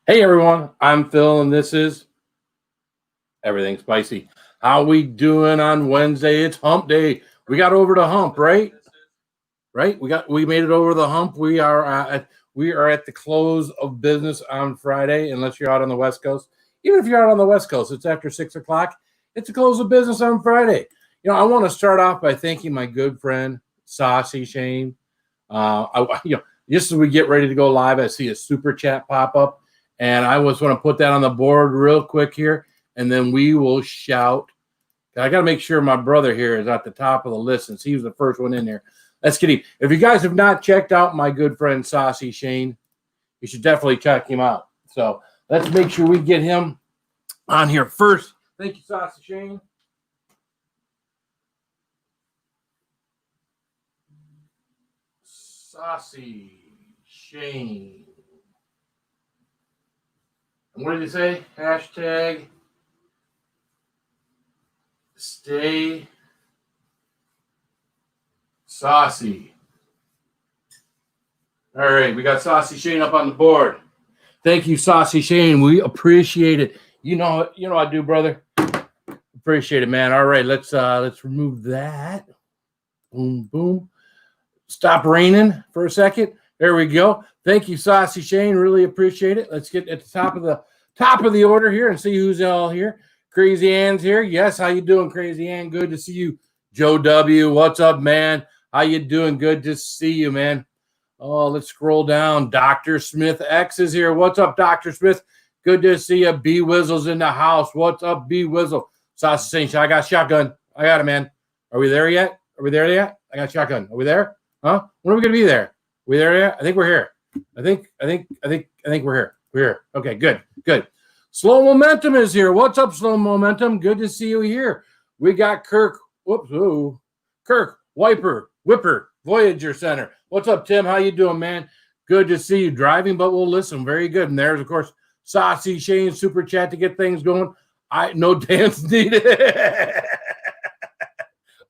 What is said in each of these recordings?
Hey everyone, I'm Phil and this is Everything Spicy. How we doing on Wednesday? It's hump day. We got over the hump, right? Right? We made it over the hump. We are at the close of business on Friday, unless you're out on the West Coast. Even if you're out on the West Coast, it's after 6 o'clock. It's the close of business on Friday. I want to start off by thanking my good friend Saucy Shane. Just as we get ready to go live, I see a super chat pop up, and I just want to put that on the board real quick here, and then we will shout. I got to make sure my brother here is at the top of the list since he was the first one in there. Let's get him. If you guys have not checked out my good friend Saucy Shane, you should definitely check him out. So let's make sure we get him on here first. Thank you, Saucy Shane. Saucy Shane. And what did you say? Hashtag stay saucy. All right, we got Saucy Shane up on the board. Thank you, Saucy Shane. We appreciate it. You know I do, brother. Appreciate it, man. All right, let's remove that. Boom, boom. Stop raining for a second. There we go. Thank you, Saucy Shane. Really appreciate it. Let's get at the top of the order here and see who's all here. Crazy Ann's here. Yes, how you doing, Crazy Ann? Good to see you. Joe W. What's up, man? How you doing? Good to see you, man. Oh, let's scroll down. Dr. Smith X is here. What's up, Dr. Smith? Good to see you. B Wizzle's in the house. What's up, B Wizzle? Saucy Shane. I got shotgun. I got it, man. Are we there yet? Are we there yet? I got shotgun. Are we there? Huh? When are we gonna be there? We there yet? I think we're here. I think we're here. We're here. Okay, good. Slow Momentum is here. What's up, Slow Momentum? Good to see you here. We got Kirk. Kirk Whipper, Voyager Center. What's up, Tim? How you doing, man? Good to see you. Driving, but we'll listen. Very good. And there's, of course, Saucy Shane super chat to get things going. No dance needed.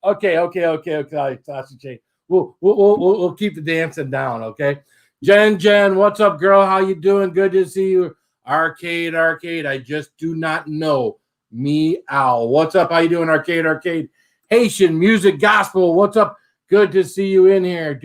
Okay, Saucy Shane. We'll keep the dancing down, okay? Jen, what's up, girl? How you doing? Good to see you. Arcade. I just do not know. Meow. What's up? How you doing, Arcade? Haitian Music Gospel. What's up? Good to see you in here.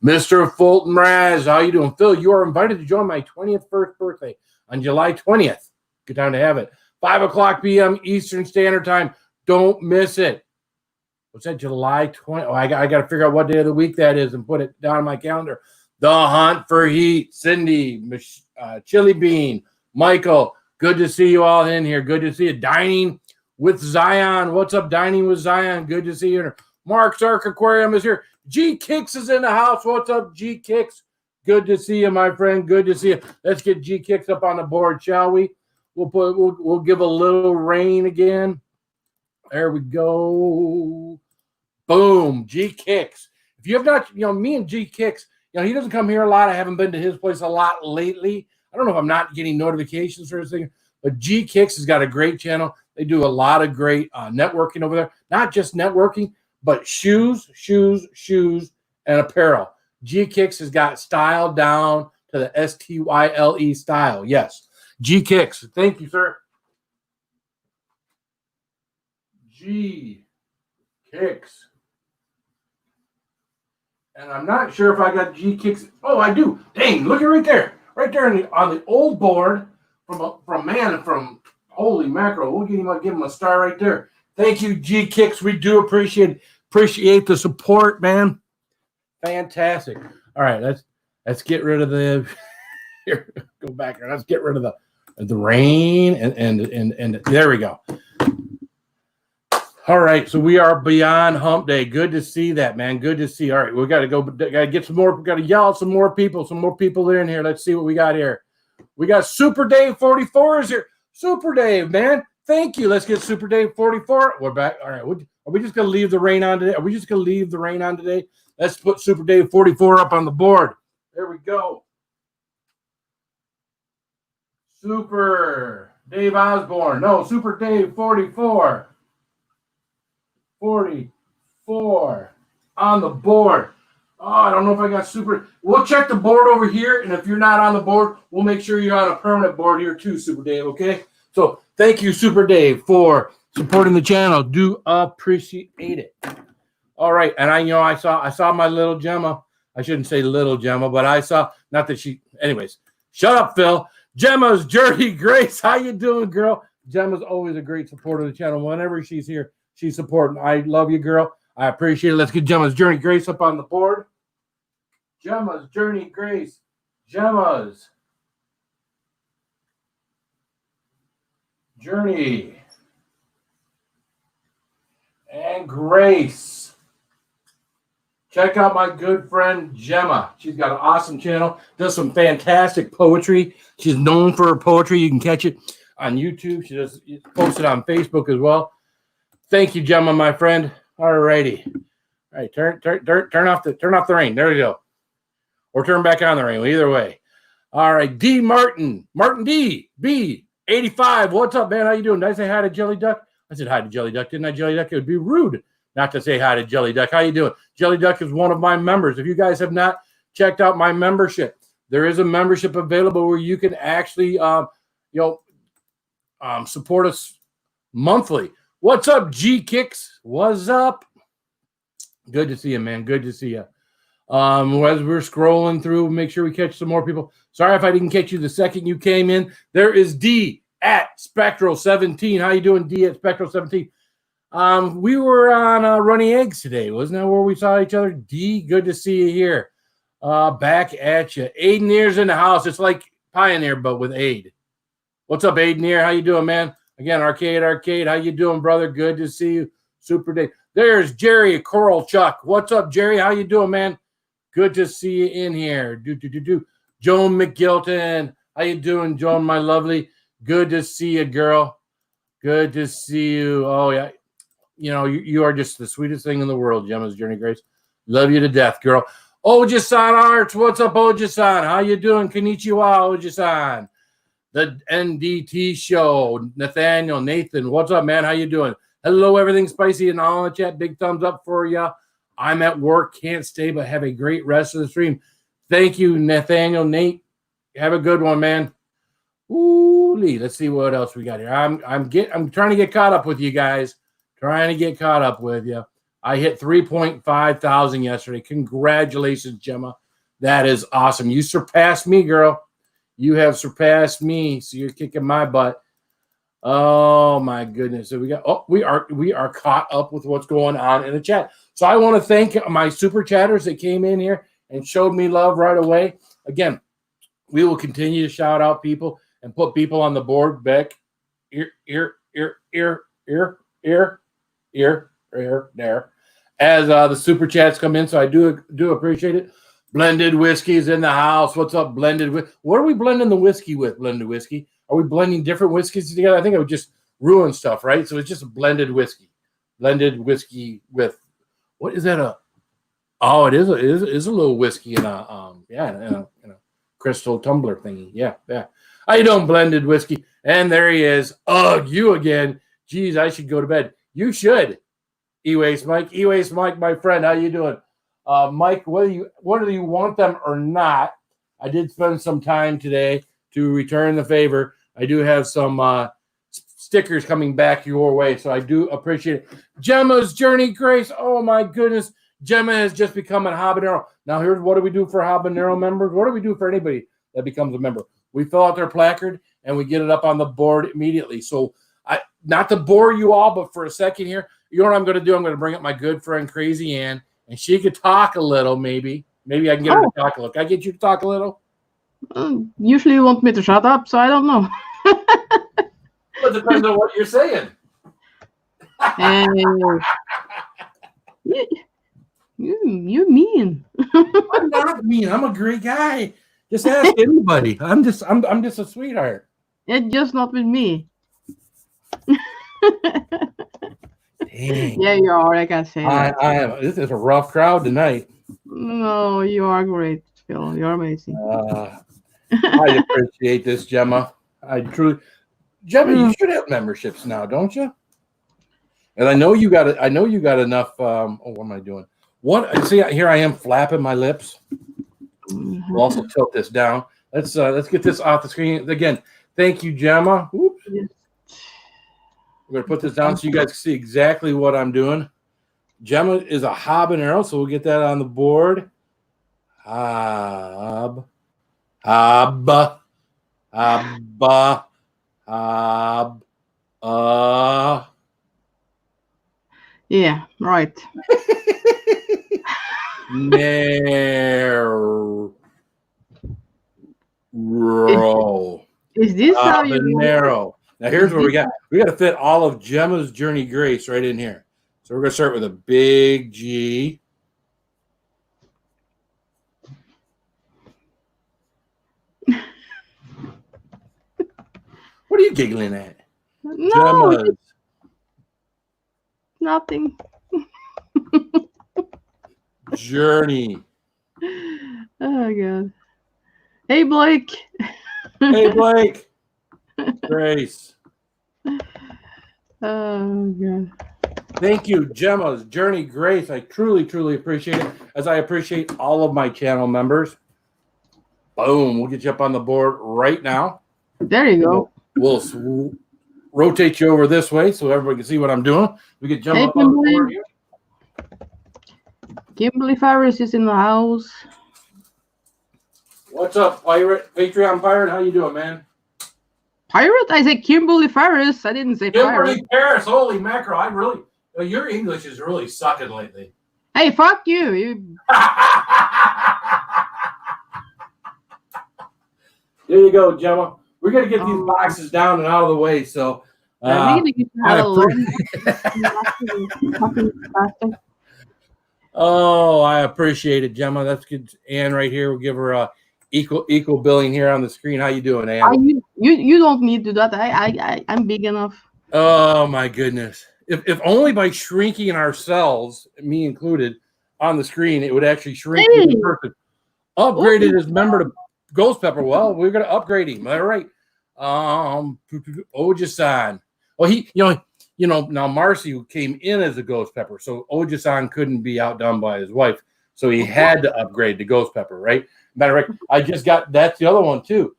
Mr. Fulton Raz. How you doing? Phil, you are invited to join my 21st birthday on July 20th. Good time to have it. 5 o'clock p.m. Eastern Standard Time. Don't miss it. What's that, July 20? Oh, I got to figure out what day of the week that is and put it down on my calendar. The Hunt for Heat. Cindy, Chili Bean, Michael. Good to see you all in here. Good to see you. Dining with Zion. What's up, Dining with Zion? Good to see you. Mark's Ark Aquarium is here. G Kicks is in the house. What's up, G Kicks? Good to see you, my friend. Good to see you. Let's get G Kicks up on the board, shall we? We'll give a little rain again. There we go. Boom. G Kicks. If you have not, me and G Kicks, he doesn't come here a lot. I haven't been to his place a lot lately. I don't know if I'm not getting notifications or anything, but G Kicks has got a great channel. They do a lot of great networking over there. Not just networking, but shoes, and apparel. G Kicks has got style down to the STYLE style. Yes. G Kicks. Thank you, sir. G Kicks. And I'm not sure if I got G Kicks. Oh, I do. Dang, look at right there. Right there on the old board from holy mackerel. We'll give him a star right there. Thank you, G Kicks. We do appreciate the support, man. Fantastic. All right, let's get rid of the here. Go back here. Let's get rid of the rain and there we go. All right, so we are beyond hump day. Good to see that, man. Good to see. All right, we got to go. Got to get some more. We got to yell at some more people in here. Let's see what we got here. We got Super Dave 44 is here. Super Dave, man. Thank you. Let's get Super Dave 44. We're back. All right. Are we just going to leave the rain on today? Let's put Super Dave 44 up on the board. There we go. Super Dave Osborne. No, Super Dave 44. 44 on the board. Oh, I don't know if I got super. We'll check the board over here, and if you're not on the board, we'll make sure you're on a permanent board here too, Super Dave, okay? So thank you, Super Dave, for supporting the channel. Do appreciate it. All right, and I saw my little Gemma. I shouldn't say little Gemma, but I saw, not that she, anyways. Shut up, Phil. Gemma's Journey Grace. How you doing, girl? Gemma's always a great supporter of the channel. Whenever she's here, she's supporting. I love you, girl. I appreciate it. Let's get Gemma's Journey Grace up on the board. Gemma's Journey Grace. Gemma's Journey and Grace. Check out my good friend Gemma. She's got an awesome channel. Does some fantastic poetry. She's known for her poetry. You can catch it on YouTube. She does post it on Facebook as well. Thank you, Gemma, my friend. All righty. All right, turn off the rain. There we go. Or turn back on the rain. Either way. All right, D. Martin D. B. 85. What's up, man? How you doing? Did I say hi to Jelly Duck? I said hi to Jelly Duck, didn't I, Jelly Duck? It would be rude not to say hi to Jelly Duck. How you doing? Jelly Duck is one of my members. If you guys have not checked out my membership, there is a membership available where you can actually, support us monthly. What's up, G Kicks? What's up? Good to see you, man. Good to see you. As we're scrolling through, make sure we catch some more people. Sorry if I didn't catch you the second you came in. There is D at Spectral17. How you doing, D at Spectral17? We were on Runny Eggs today. Wasn't that where we saw each other? D, good to see you here. Back at you. Aiden Ear's in the house. It's like Pioneer, but with Aid. What's up, Aiden Ear? How you doing, man? Again, Arcade. How you doing, brother? Good to see you. Super day. There's Jerry Coral Chuck. What's up, Jerry? How you doing, man? Good to see you in here. Joan McGilton. How you doing, Joan, my lovely? Good to see you, girl. Good to see you. Oh, yeah. You know, you are just the sweetest thing in the world, Gemma's Journey Grace. Love you to death, girl. Ojisan Arts. What's up, Ojisan? How you doing? Konnichiwa, Ojisan. The NDT show. Nathaniel, Nathan. What's up, man? How you doing? Hello, everything spicy and all in the chat. Big thumbs up for you. I'm at work, can't stay, but have a great rest of the stream. Thank you, Nathaniel. Nate, have a good one, man. Ooh, let's see what else we got here. I'm trying to get caught up with you guys. Trying to get caught up with you. I hit 3.5 thousand yesterday. Congratulations, Gemma. That is awesome. You surpassed me, girl. You have surpassed me. So you're kicking my butt. Oh my goodness. So we are caught up with what's going on in the chat. So I want to thank my super chatters that came in here and showed me love right away. Again, we will continue to shout out people and put people on the board back there as the super chats come in. So I do appreciate it. Blended whiskey is in the house. What's up, blended? What are we blending the whiskey with? Blended whiskey. Are we blending different whiskeys together? I think it would just ruin stuff, right? So it's just a blended whiskey. Blended whiskey with, what is that? It is a little whiskey in a crystal tumbler thingy. Yeah. How you doing, blended whiskey? And there he is. Ugh, you again. Geez, I should go to bed. You should. E-Waste Mike, my friend. How you doing? Mike, whether you want them or not, I did spend some time today to return the favor. I do have some stickers coming back your way, so I do appreciate it. Gemma's Journey Grace. Oh, my goodness. Gemma has just become a habanero. Now, here's what do we do for habanero members? What do we do for anybody that becomes a member? We fill out their placard, and we get it up on the board immediately. So, not to bore you all, but for a second here, you know what I'm going to do? I'm going to bring up my good friend Crazy Ann, and she could talk a little, maybe. Maybe I can get her to talk a little. Can I get you to talk a little? Usually you want me to shut up, so I don't know. Well, it depends on what you're saying. You mean? I'm not mean. I'm a great guy. Just ask anybody. I'm just a sweetheart. It's just not with me. Dang. Yeah, you are. I can say that. This is a rough crowd tonight. No, you are great, Phil. You're amazing. I appreciate this, Gemma. Gemma, you should have memberships now, don't you? And I know you got enough. What am I doing? What? See, here I am flapping my lips. We'll also tilt this down. Let's get this off the screen again. Thank you, Gemma. Oops. Yes. We're gonna put this down so you guys can see exactly what I'm doing. Gemma is a habanero, so we'll get that on the board. Hab, hab, hab, hab, Yeah, right. Narrow. Is this how you Habanero. Now here's what we got. We got to fit all of Gemma's Journey Grace right in here. So we're going to start with a big G. What are you giggling at? No, Gemma's nothing. Journey. Oh god. Hey Blake. Hey Blake. Grace. Oh god. Thank you, Gemma's Journey Grace. I truly, truly appreciate it, as I appreciate all of my channel members. Boom. We'll get you up on the board right now. There you go. We'll rotate you over this way so everybody can see what I'm doing. We can jump Hey, up on the board here. Kimberly Farris is in the house. What's up, Pirate? Patreon Pirate, how you doing, man? Pirate? I said Kimberly Farris. I didn't say pirate. Kimberly Paris, holy mackerel. Your English is really sucking lately. Hey, fuck you. You There you go, Gemma. We're going to get these boxes down and out of the way, so... I appreciate it, Gemma. That's good. Ann right here. We'll give her a equal billing here on the screen. How you doing, Ann? You don't need to do that. I'm big enough. Oh my goodness. If only by shrinking ourselves, me included, on the screen, it would actually shrink the person. Upgraded as member to Ghost Pepper. Well, we're gonna upgrade him. All right. Oji-san. Well, now Marcy came in as a Ghost Pepper, so Oji-san couldn't be outdone by his wife, so he had to upgrade to Ghost Pepper, right? Matter of fact, I just got that's the other one too.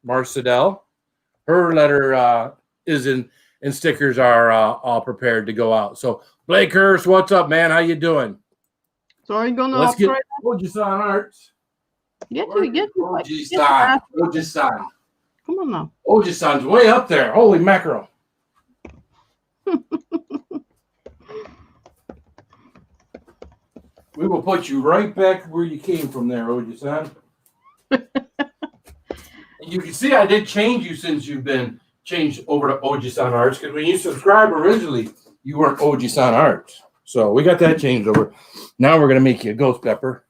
Marcedel, her letter is in, and stickers are all prepared to go out. So Blake Hurst, what's up, man? How you doing? So are you gonna Let's get upgrade? Oji-san Arts. Oji-san. Oji-san. Come on now. Oji-san's way up there. Holy mackerel. We will put you right back where you came from there, Oji-san. You can see I did change you since you've been changed over to Oji-san Arts, because when you subscribed originally, you weren't Oji-san Arts. So we got that changed over. Now we're going to make you a Ghost Pepper.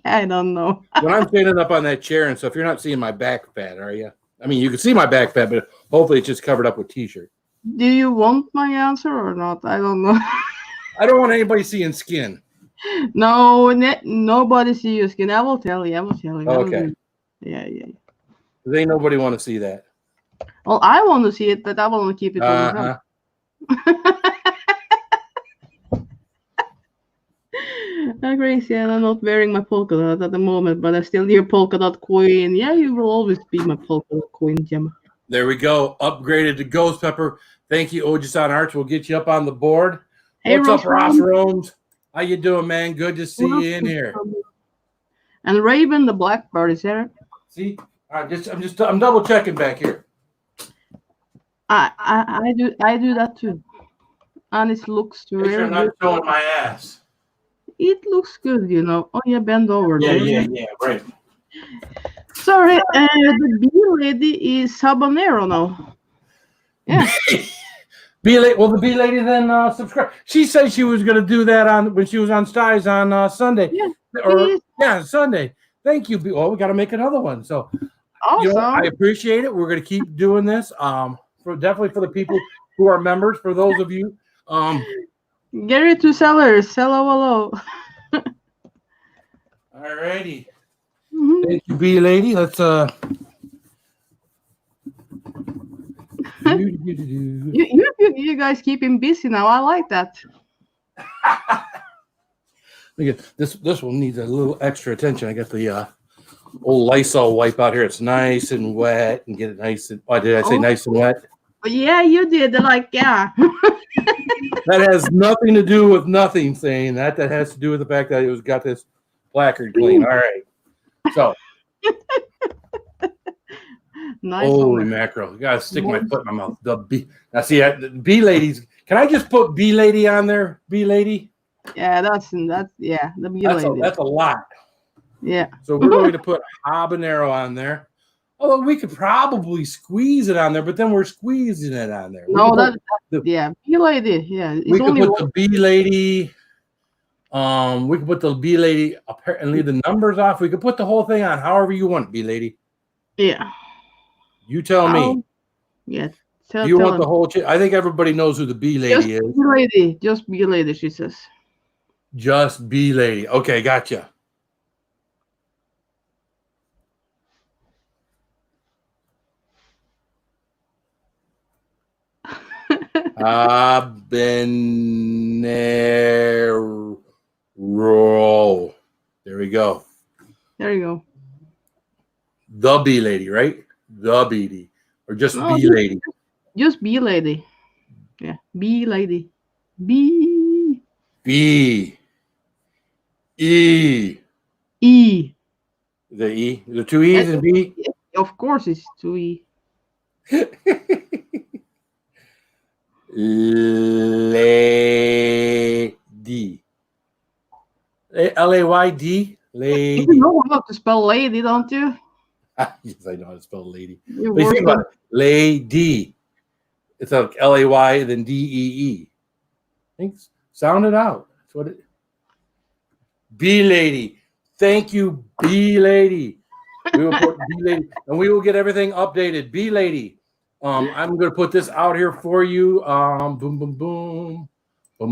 I don't know. When I'm standing up on that chair and stuff, you're not seeing my back fat, are you? I mean, you can see my back fat, but hopefully it's just covered up with t-shirt. Do you want my answer or not? I don't know. I don't want anybody seeing skin. No, nobody see your skin. I will tell you. Okay. Yeah. Ain't nobody want to see that. Well, I want to see it, but I want to keep it to myself. Gracie, I'm not wearing my polka dot at the moment, but I still your polka dot queen. Yeah, you will always be my polka dot queen, Gemma. There we go. Upgraded to Ghost Pepper. Thank you, Oji-san Arts. We'll get you up on the board. Hey, what's up, Ross Romes? How you doing, man? Good to see you in here. And Raven the Blackbird is there. See, I'm double checking back here. I do that too, and it looks very good. Not showing my ass. It looks good, you know. Oh, yeah, bend over. Yeah, right. Sorry, the bee lady is habanero now. Yeah. The bee lady then subscribed. She said she was going to do that when she was on Styes on Sunday. Yeah, Sunday. Thank you. Well, we got to make another one. So, awesome. I appreciate it. We're going to keep doing this. Definitely for the people who are members. For those of you, Gary to Sellers. Hello. All righty. Thank you, bee lady. Let's You guys keep him busy now. I like that. Look at this one needs a little extra attention. I got the old Lysol wipe out here. It's nice and wet and get it nice and did I say nice and wet? Yeah, you did. Yeah. That has nothing to do with nothing saying that. That has to do with the fact that it was got this placard clean. All right. So Nice. holy mackerel. You gotta stick my foot in my mouth. The B. Now see the B ladies. Can I just put B lady on there? B lady? Yeah, that's the B lady. That's a lot. Yeah. So we're going to put habanero on there. Although we could probably squeeze it on there, but then we're squeezing it on there. No, B lady. Yeah. We could put the B lady. We could put the B lady and leave the numbers off. We could put the whole thing on however you want, B lady. Yeah. You tell me. Yeah. You want the whole I think everybody knows who the B lady is. B lady. Just B lady, she says. Just B lady. Okay, gotcha. Habanero. There we go. There you go. The B lady, right? The BD. Or just B lady. Just B lady. Yeah. B lady. B. B. E. E. The E? The two E's and B? Of course it's 2E. Lady. L-A-Y-D? Lady. You know how to spell lady, don't you? Yes, I know how to spell lady. But you think about it. Lady. It's like L-A-Y, then D-E-E. Thanks. Sound it out. That's what it. B lady. Thank you, B lady. We will put B lady, and we will get everything updated. B lady. I'm going to put this out here for you. Boom, boom, boom, boom,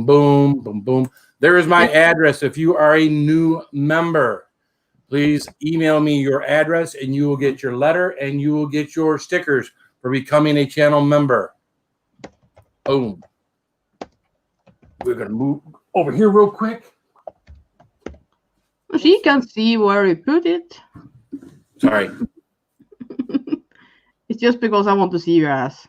boom, boom, boom. There is my address. If you are a new member, please email me your address, and you will get your letter, and you will get your stickers for becoming a channel member. Boom. We're going to move over here real quick. She can see where we put it. Sorry. It's just because I want to see your ass.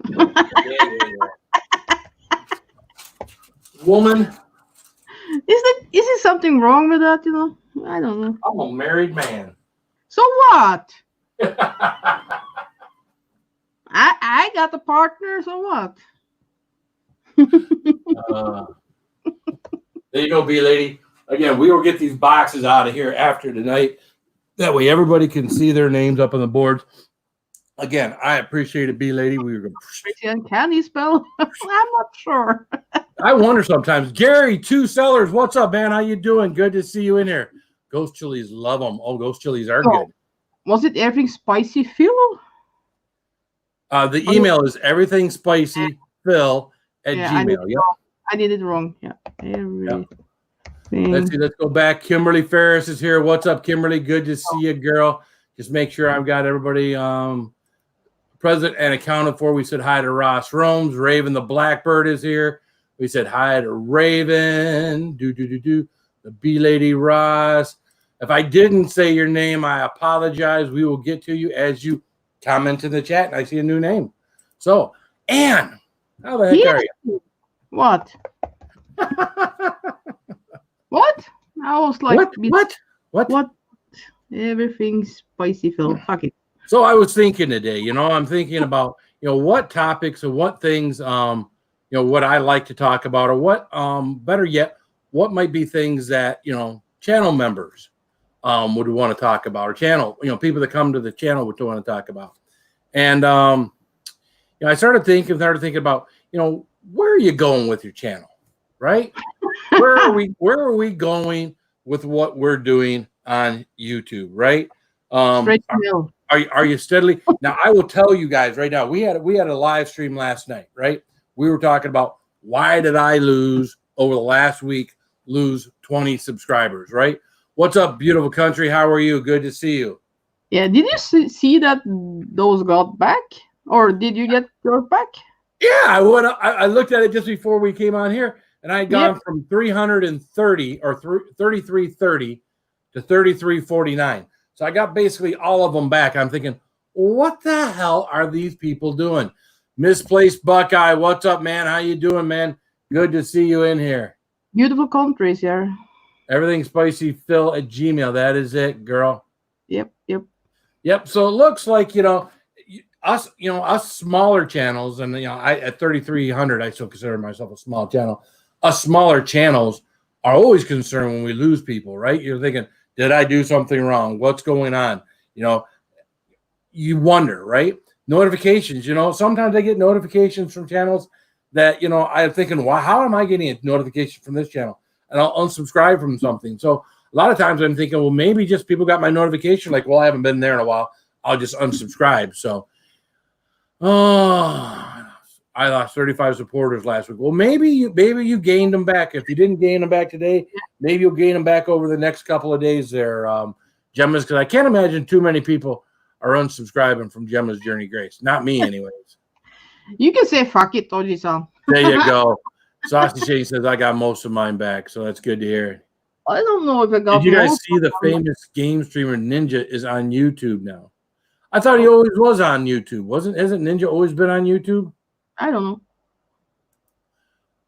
Woman. Is it something wrong with that, you know? I don't know. I'm a married man. So what? I got a partner, so what? There you go, B lady. Again, we will get these boxes out of here after tonight. That way everybody can see their names up on the boards. Again, I appreciate it, B lady. We were going Can he spell? I'm not sure. I wonder sometimes. Gary, Two Sellers, what's up, man? How you doing? Good to see you in here. Ghost chilies, love them. Oh, ghost chilies are good. Was it everything spicy, Phil? The email is everythingspicyphil@gmail. Yep. I did it wrong. Yeah. Everything. Let's see. Let's go back. Kimberly Ferris is here. What's up, Kimberly? Good to see you, girl. Just make sure I've got everybody present and accounted for. We said hi to Ross Romes. Raven the Blackbird is here. We said hi to Raven. The B Lady Ross. If I didn't say your name, I apologize. We will get to you as you comment in the chat. And I see a new name. So, Anne, how the heck are you? What? What? I was like, what? Everything's spicy, Phil. Fuck it. So I was thinking today, I'm thinking about, what topics or what things, what I like to talk about, or what, better yet, what might be things that, channel members would want to talk about, or channel, people that come to the channel would want to talk about. And, I started thinking about, where are you going with your channel, right? Where are we going with what we're doing on YouTube, right? Are you steadily now? I will tell you guys right now. We had a live stream last night, right? We were talking about why did I lose over the last week? Lose 20 subscribers, right? What's up, beautiful country? How are you? Good to see you. Yeah, did you see that those got back, or did you get yours back? Yeah, I looked at it just before we came on here, and I had gone from 330 or 3330 to 3349. So I got basically all of them back. I'm thinking, what the hell are these people doing? Misplaced Buckeye, what's up, man? How you doing, man? Good to see you in here. Beautiful countries, yeah. Everything spicy Phil at Gmail. That is it, girl. Yep. So it looks like, us smaller channels, and I at 3,300, I still consider myself a small channel. Us smaller channels are always concerned when we lose people, right? You're thinking, did I do something wrong? What's going on? You wonder, right? Notifications, sometimes I get notifications from channels that, I'm thinking, wow, how am I getting a notification from this channel? And I'll unsubscribe from something. So a lot of times I'm thinking, well, maybe just people got my notification, like, well, I haven't been there in a while. I'll just unsubscribe. So, I lost 35 supporters last week. Well, maybe you gained them back. If you didn't gain them back today, maybe you'll gain them back over the next couple of days there, Gemma's, because I can't imagine too many people are unsubscribing from Gemma's Journey Grace. Not me, anyways. You can say fuck it, Oji-san. There you go. Saucy Shane says I got most of mine back, so that's good to hear. I don't know if I got. Did you guys see the famous game streamer Ninja is on YouTube now? I thought he always was on YouTube. Hasn't Ninja always been on YouTube? I don't know.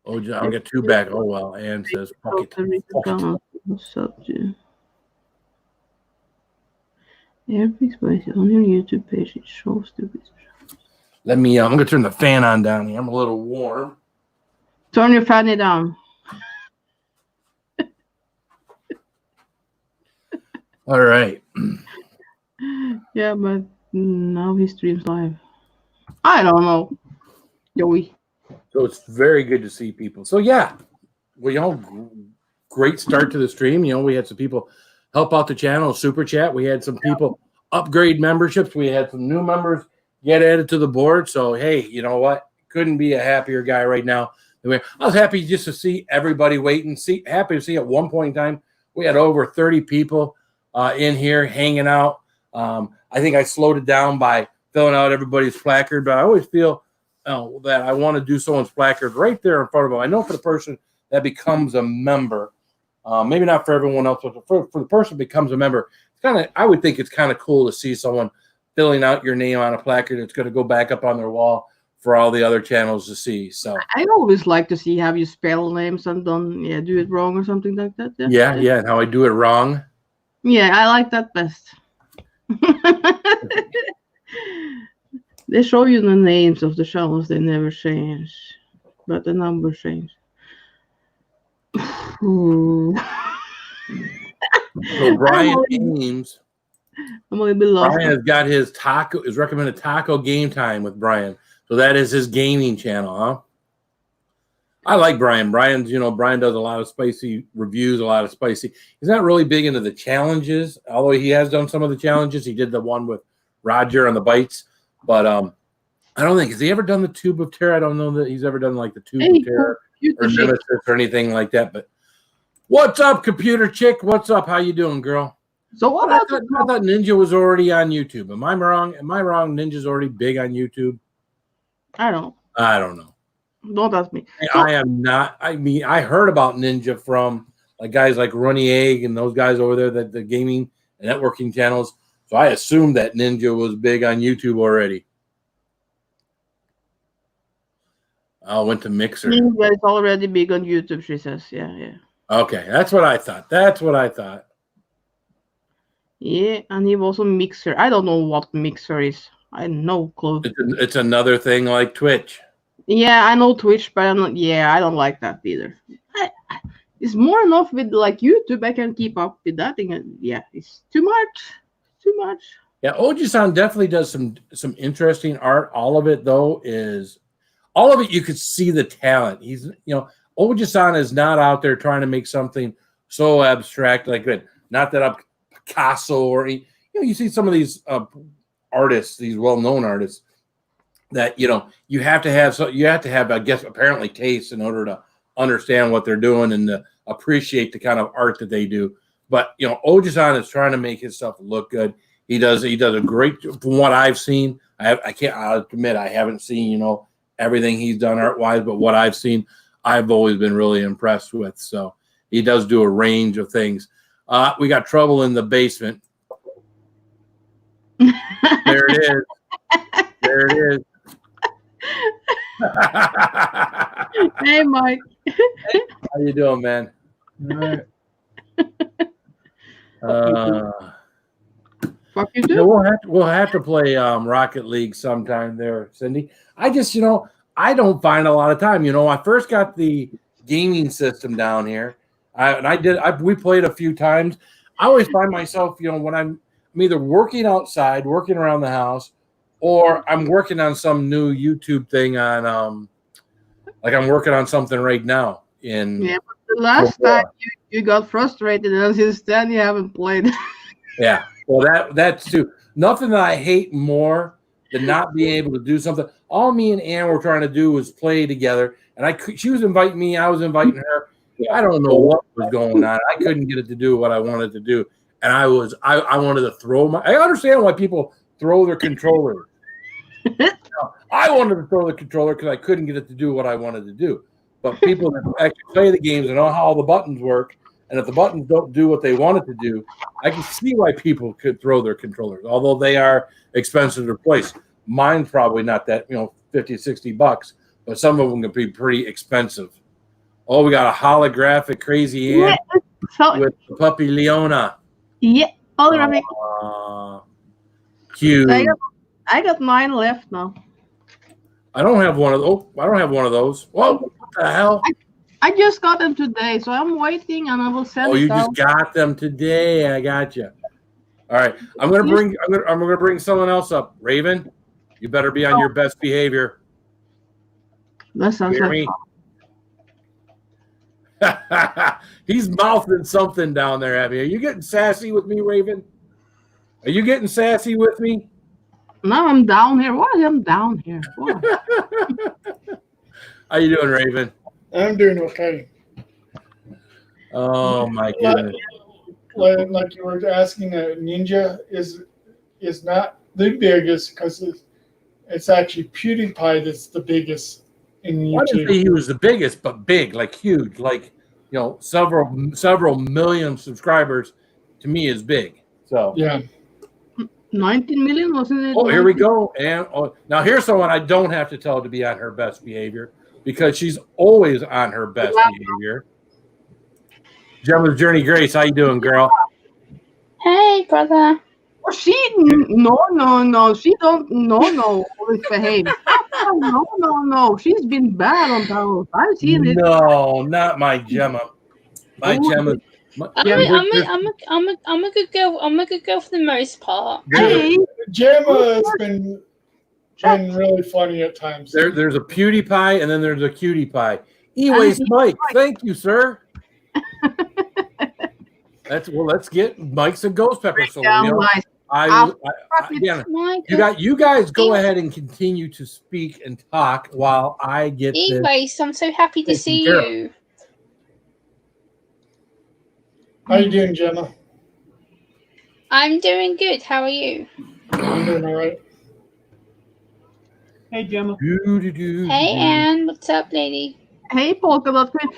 Oh, I'll get two back. Oh well. Ann says fuck it. What's up, Jim? Every spicy on your YouTube page. It shows stupid. Let me. I'm gonna turn the fan on down here. I'm a little warm. Turn your fanny down. All right. Yeah, but now he streams live. I don't know, Joey. So it's very good to see people. So yeah, well, great start to the stream. We had some people help out the channel, super chat. We had some people upgrade memberships. We had some new members get added to the board. So hey, you know what? Couldn't be a happier guy right now. I was happy just to see everybody waiting. Happy to see at one point in time we had over 30 people in here hanging out. I think I slowed it down by filling out everybody's placard, but I always feel that I want to do someone's placard right there in front of them. I know for the person that becomes a member, maybe not for everyone else, but for the person that becomes a member, I would think it's kind of cool to see someone filling out your name on a placard that's going to go back up on their wall for all the other channels to see. So I always like to see how you spell names and do it wrong or something like that. Yeah, and how I do it wrong. Yeah, I like that best. They show you the names of the channels, they never change, but the numbers change. So Brian Ames, I'm a little bit lost. Brian has got his recommended taco game time with Brian. So that is his gaming channel, huh? I like Brian. Brian does a lot of spicy reviews, a lot of spicy. He's not really big into the challenges, although he has done some of the challenges. He did the one with Roger on the bites, but I don't think, has he ever done the Tube of Terror? I don't know that he's ever done like the Tube of Terror or Nemesis or anything like that. But what's up, computer chick? What's up? How you doing, girl? So what I thought Ninja was already on YouTube. Am I wrong? Ninja's already big on YouTube. I don't know. Don't ask me. I am not. I mean, I heard about Ninja from guys like Runny Egg and those guys over there, that the gaming and networking channels. So I assumed that Ninja was big on YouTube already. I went to Mixer. Ninja is already big on YouTube, she says. Yeah. Okay, that's what I thought. Yeah, and he was on Mixer. I don't know what Mixer is. I have no clue. It's another thing like Twitch. Yeah, I know Twitch, but I don't like that either. It's more enough with YouTube. I can keep up with that thing. Yeah, it's too much. Yeah, Oji-san definitely does some interesting art. All of it you could see the talent. He's Oji-san is not out there trying to make something so abstract like that. Not that I'm Picasso or you see some of these artists, these well-known artists, that you have to have I guess apparently taste in order to understand what they're doing and to appreciate the kind of art that they do. But Oji-san is trying to make his stuff look good. He does a great, from what I've seen. I'll admit I haven't seen everything he's done art-wise, but what I've seen, I've always been really impressed with. So he does do a range of things. We got trouble in the basement. There it is. There it is. Hey, Mike. How you doing, man? All right. Fuck you too. We'll have to play Rocket League sometime there, Cindy. I just, I don't find a lot of time. I first got the gaming system down here, we played a few times. I always find myself, when I'm either working outside, working around the house, or I'm working on some new YouTube thing on, like I'm working on something right now. Yeah, but the last time you got frustrated, and since then you haven't played. Yeah, well, that's too. Nothing that I hate more than not being able to do something. All me and Ann were trying to do was play together, and she was inviting me, I was inviting her. I don't know what was going on. I couldn't get it to do what I wanted to do, and I wanted to throw I understand why people throw their controller. I wanted to throw the controller because I couldn't get it to do what I wanted to do. But people that actually play the games and know how all the buttons work, and if the buttons don't do what they wanted to do, I can see why people could throw their controllers, although they are expensive to replace. Mine's probably not that, $50, $60, but some of them can be pretty expensive. Oh, we got a holographic crazy Ann with the puppy Leona. Yeah, holographic. Cute. I got mine left now. I don't have one of those. Whoa, what the hell? I just got them today, so I'm waiting, and I will send. Oh, you just got them today. I got you. All right, I'm gonna bring someone else up. Raven, you better be on your best behavior. That sounds Hear me? He's mouthing something down there at me. Are you getting sassy with me, Raven? Are you getting sassy with me? No, I'm down here. Why am I down here? How you doing, Raven? I'm doing okay. Oh my goodness! Like you were asking, Ninja is not the biggest because it's actually PewDiePie that's the biggest in YouTube. I didn't say he was the biggest, but big, like huge, like several million subscribers. To me, is big. So yeah. 19 million, wasn't it? Oh, here we go. And now here's someone I don't have to tell to be on her best behavior because she's always on her best behavior. Gemma's Journey Grace, how you doing, girl? Hey, brother. Oh, she she don't always behave. No. She's been bad on those. I've seen it. No, not my Gemma. My Gemma. I'm a good girl. I'm a good girl for the most part. Hey, Gemma has been really funny at times. There's a PewDiePie and then there's a cutie pie. Anyways, Mike, thank you, sir. Let's get Mike's and Ghost Pepper. So you guys go ahead and continue to speak and talk while I get. Anyways, I'm so happy to see you. How you doing, Gemma? I'm doing good. How are you? I'm doing all right. Hey, Gemma. Hey, Anne. What's up, lady? Hey, Polka Dot Queen.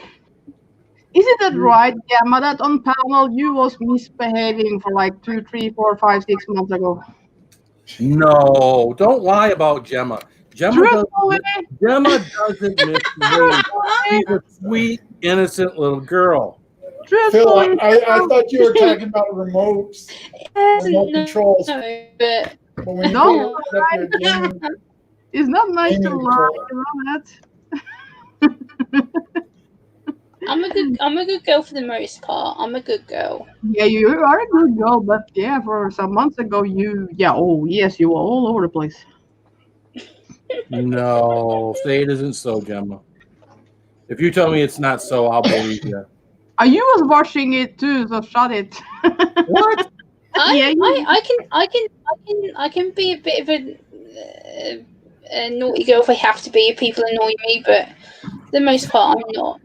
Isn't that right, Gemma, that on panel you was misbehaving for like 2, 3, 4, 5, 6 months ago? No, don't lie about Gemma. Gemma doesn't misbehave. She's a sweet, innocent little girl. Phil, I thought you were talking about remote controls. But no, it's not nice to lie about that. I'm a good girl for the most part. I'm a good girl. Yeah, you are a good girl, but yeah, for some months ago, you were all over the place. No, say it isn't so, Gemma. If you tell me it's not so, I'll believe you. You was watching it too, so shut it. What? I can be a bit of a naughty girl if I have to be. If people annoy me, but for the most part, I'm not.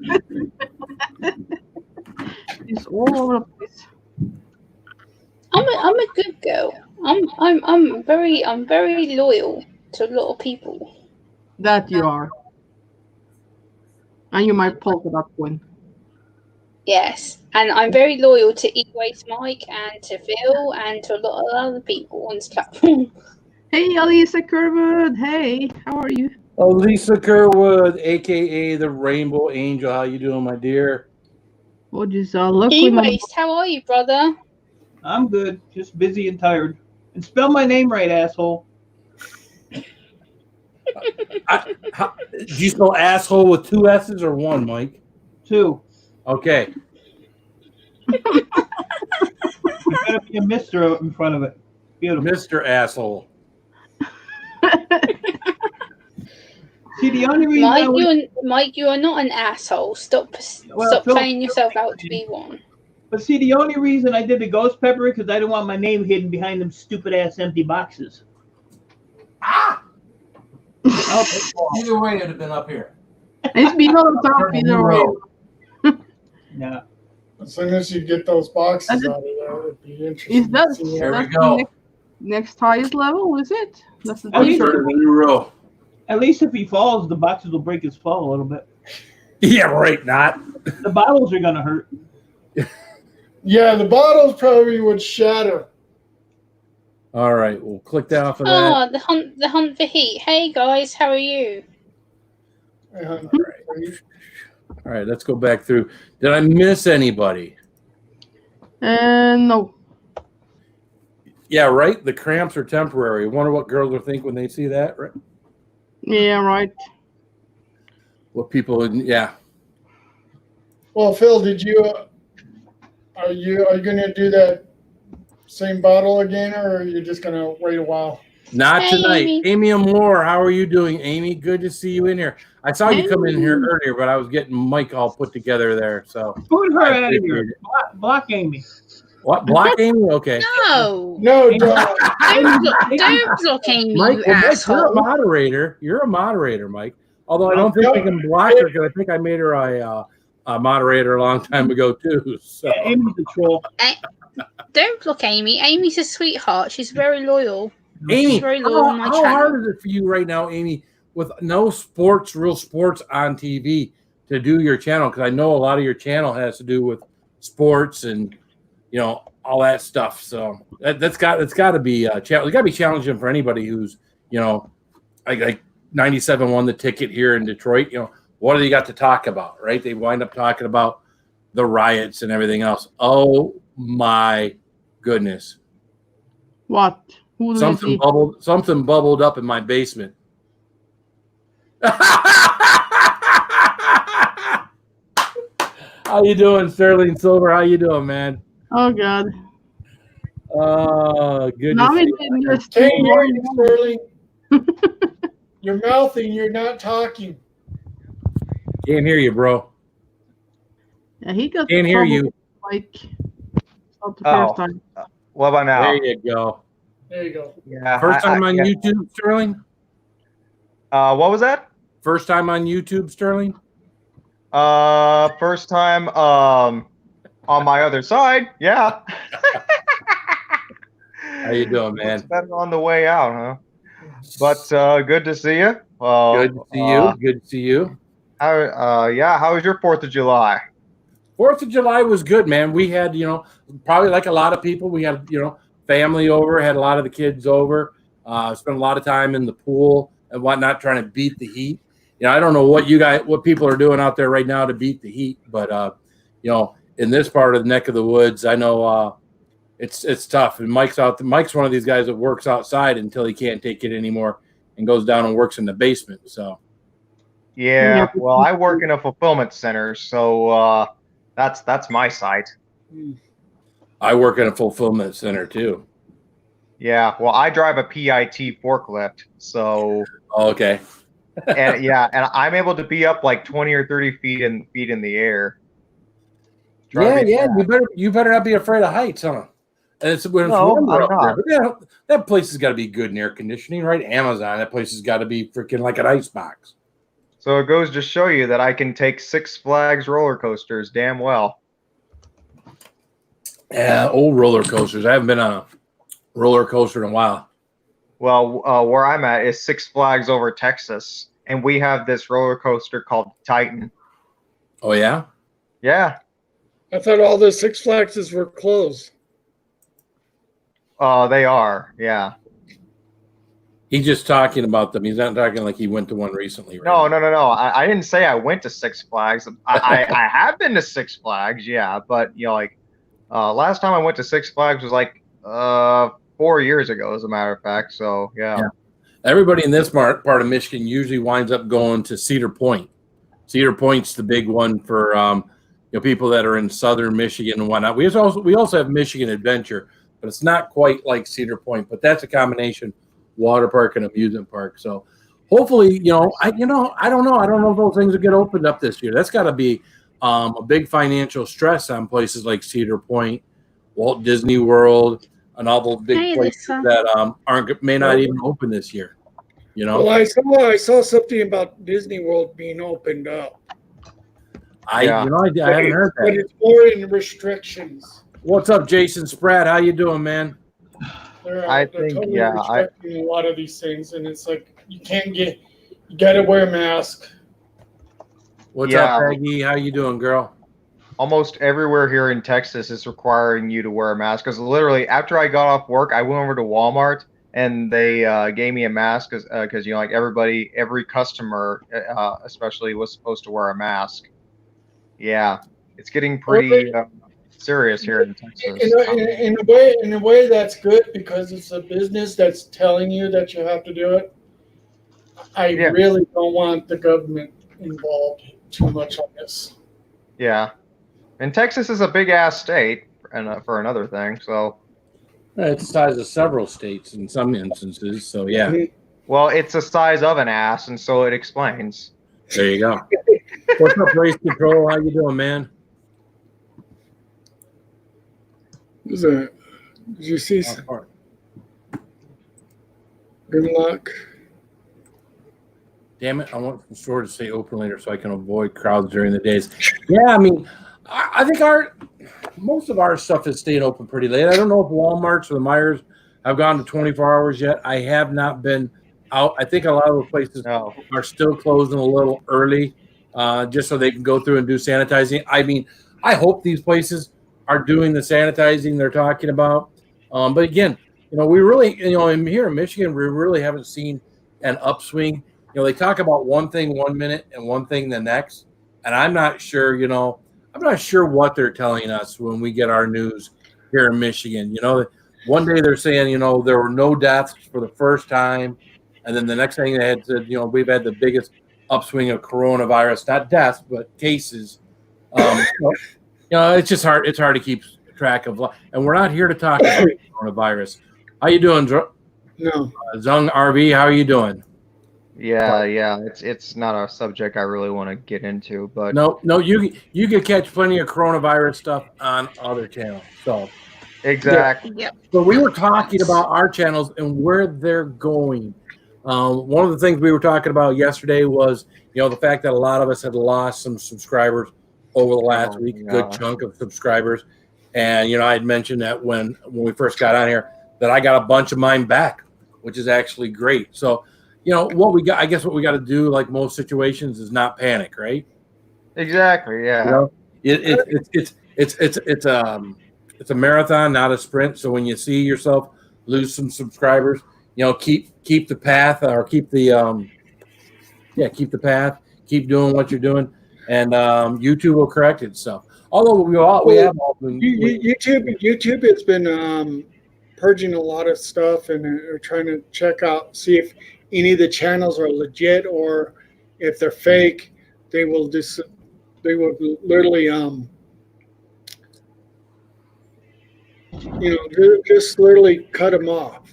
It's all over the place. I'm a good girl. I'm very loyal to a lot of people. That you are. And you might polka dot one. Yes, and I'm very loyal to E-Waste Mike and to Phil and to a lot of other people on this platform. Hey, Elisa Kerwood. Hey, how are you? Lisa Kerwood, aka the Rainbow Angel. How you doing, my dear? Oh, just look. E-Waste, how are you, brother? I'm good. Just busy and tired. And spell my name right, asshole. Do you spell asshole with 2 S's or 1, Mike? 2. Okay. You gotta be a Mister in front of it. Beautiful. Mr. Asshole. See, the only reason Mike, you are not an asshole. Stop Phil, playing yourself out to be one. But see, the only reason I did the ghost pepper because I didn't want my name hidden behind them stupid ass empty boxes. Ah! Oh, Either way, it'd have been up here. It's been on top either way. yeah. As soon as you get those boxes out of there, it'd be interesting. Is that to see There we what- go. next highest level? Is it? That's the I mean, Start a new row. At least if he falls, the boxes will break his fall a little bit. Yeah, right. Not. The bottles are gonna hurt. Yeah, the bottles probably would shatter. All right, we'll click that off of that. Oh, the hunt for heat. Hey guys, how are you? And All right, let's go back through. Did I miss anybody? No. Yeah, right. The cramps are temporary. I wonder what girls will think when they see that. Right? Yeah, right. What people? Yeah. Well, Phil, are you going to do that same bottle again, or are you just going to wait a while? Not Hey, tonight. Amy. Amy Moore, how are you doing, Amy? Good to see you in here. I saw you come in here earlier, but I was getting Mike all put together there. So Put her I out of appreciate here. Block Amy. what? Block Amy? Okay. No, No, Amy. don't. don't block Amy, Mike, you well, Mike, you're a asshole. moderator. You're a moderator, Mike. Although I don't think we can block her because I think I made her a moderator a long time ago too. So Yeah, Amy's a troll. Don't block Amy. Amy's a sweetheart. She's very loyal. Amy, She's very loyal on my how channel. hard is it for you right now, Amy, with no real sports on TV to do your channel? Because I know a lot of your channel has to do with sports and all that stuff. So that's got to be it's got to be challenging for anybody who's like 97 won the ticket here in Detroit. What do you got to talk about, right? They wind up talking about the riots and everything else. Oh my goodness. What? Who do you see? Something bubbled up in my basement. How you doing, Sterling Silver? How you doing, man? Oh God. Good. Now to see it's you. in your Can't stream. hear you, Sterling. You're mouthing, you're not talking. Can't hear you, bro. Yeah, he got Can't hear trouble you. with Mike. It's not the Oh. first time. What about now? There you go. There you go. Yeah. First time on yeah. YouTube, Sterling? What was that? First time on YouTube, Sterling? First time on my other side. Yeah. How you doing, man? It's better on the way out, huh? But good to see you. Good to see you. Good to see you. How was your 4th of July? 4th of July was good, man. We had, probably like a lot of people, we had, family over, had a lot of the kids over, spent a lot of time in the pool and whatnot, trying to beat the heat. I don't know what people are doing out there right now to beat the heat, but, in this part of the neck of the woods, I know it's tough. And Mike's one of these guys that works outside until he can't take it anymore and goes down and works in the basement. So, Yeah. Well, I work in a fulfillment center, so that's my site. I work in a fulfillment center too. Yeah. Well, I drive a PIT forklift, so. Okay. and I'm able to be up like 20 or 30 feet in the air. Yeah. You better not be afraid of heights, huh? And it's when it's warmer up there. But yeah, that place has got to be good in air conditioning, right? Amazon, that place has got to be freaking like an ice box. So it goes to show you that I can take Six Flags roller coasters damn well. Yeah, old roller coasters. I haven't been on a roller coaster in a while. Well, where I'm at is Six Flags over Texas, and we have this roller coaster called Titan. Oh yeah. Yeah. I thought all the Six Flags were closed. They are. Yeah. He's just talking about them. He's not talking like he went to one recently. Right? No. I didn't say I went to Six Flags. I have been to Six Flags, yeah, but like last time I went to Six Flags was like 4 years ago, as a matter of fact. So yeah. Everybody in this part of Michigan usually winds up going to Cedar Point. Cedar Point's the big one for people that are in southern Michigan and whatnot. We also have Michigan Adventure, but it's not quite like Cedar Point. But that's a combination water park and amusement park. So hopefully, I don't know. I don't know if those things will get opened up this year. That's got to be a big financial stress on places like Cedar Point, Walt Disney World, and all those big places that may not even open this year. Well, I saw something about Disney World being opened up. I haven't heard that. But it's more in restrictions. What's up, Jason Spratt? How you doing, man? They're totally restricting a lot of these things, and it's like you got to wear a mask. What's up, Peggy? How you doing, girl? Almost everywhere here in Texas is requiring you to wear a mask, because literally after I got off work, I went over to Walmart and they gave me a mask because like every customer especially was supposed to wear a mask. Yeah, it's getting pretty serious here in Texas. In a way, that's good because it's a business that's telling you that you have to do it. I really don't want the government involved too much on this. Yeah, and Texas is a big ass state, and for another thing, so. It's the size of several states in some instances, so yeah. Well, it's the size of an ass, and so it explains. There you go. What's up, Race Control? How you doing, man? Did you see? Good luck. Damn it! I want the store to stay open later so I can avoid crowds during the days. Yeah, I mean, I think most of our stuff has stayed open pretty late. I don't know if Walmart's or the Myers have gone to 24 hours yet. I have not been out. I think a lot of those places are still closing a little early, just so they can go through and do sanitizing. I mean, I hope these places are doing the sanitizing they're talking about. But again, we really, here in Michigan, we really haven't seen an upswing. They talk about one thing 1 minute and one thing the next, and I'm not sure, I'm not sure what they're telling us when we get our news here in Michigan. One day they're saying, there were no deaths for the first time. And then the next thing they had said, we've had the biggest upswing of coronavirus, not deaths, but cases. It's just hard. It's hard to keep track of. And we're not here to talk about coronavirus. How you doing, No. Zung RV? How are you doing? Yeah. It's not a subject I really want to get into, but no, you could catch plenty of coronavirus stuff on other channels. So exactly. Yeah. So we were talking about our channels and where they're going. One of the things we were talking about yesterday was, the fact that a lot of us had lost some subscribers over the last week, a good chunk of subscribers. And, I had mentioned that when we first got on here that I got a bunch of mine back, which is actually great. So, what we got to do, like most situations, is not panic, right? Exactly. Yeah. It's a marathon, not a sprint. So when you see yourself lose some subscribers, keep the path, or keep the path. Keep doing what you're doing, and YouTube will correct itself. Although we have all been YouTube has been purging a lot of stuff, and are trying to see if any of the channels are legit, or if they're fake. They will literally just literally cut them off.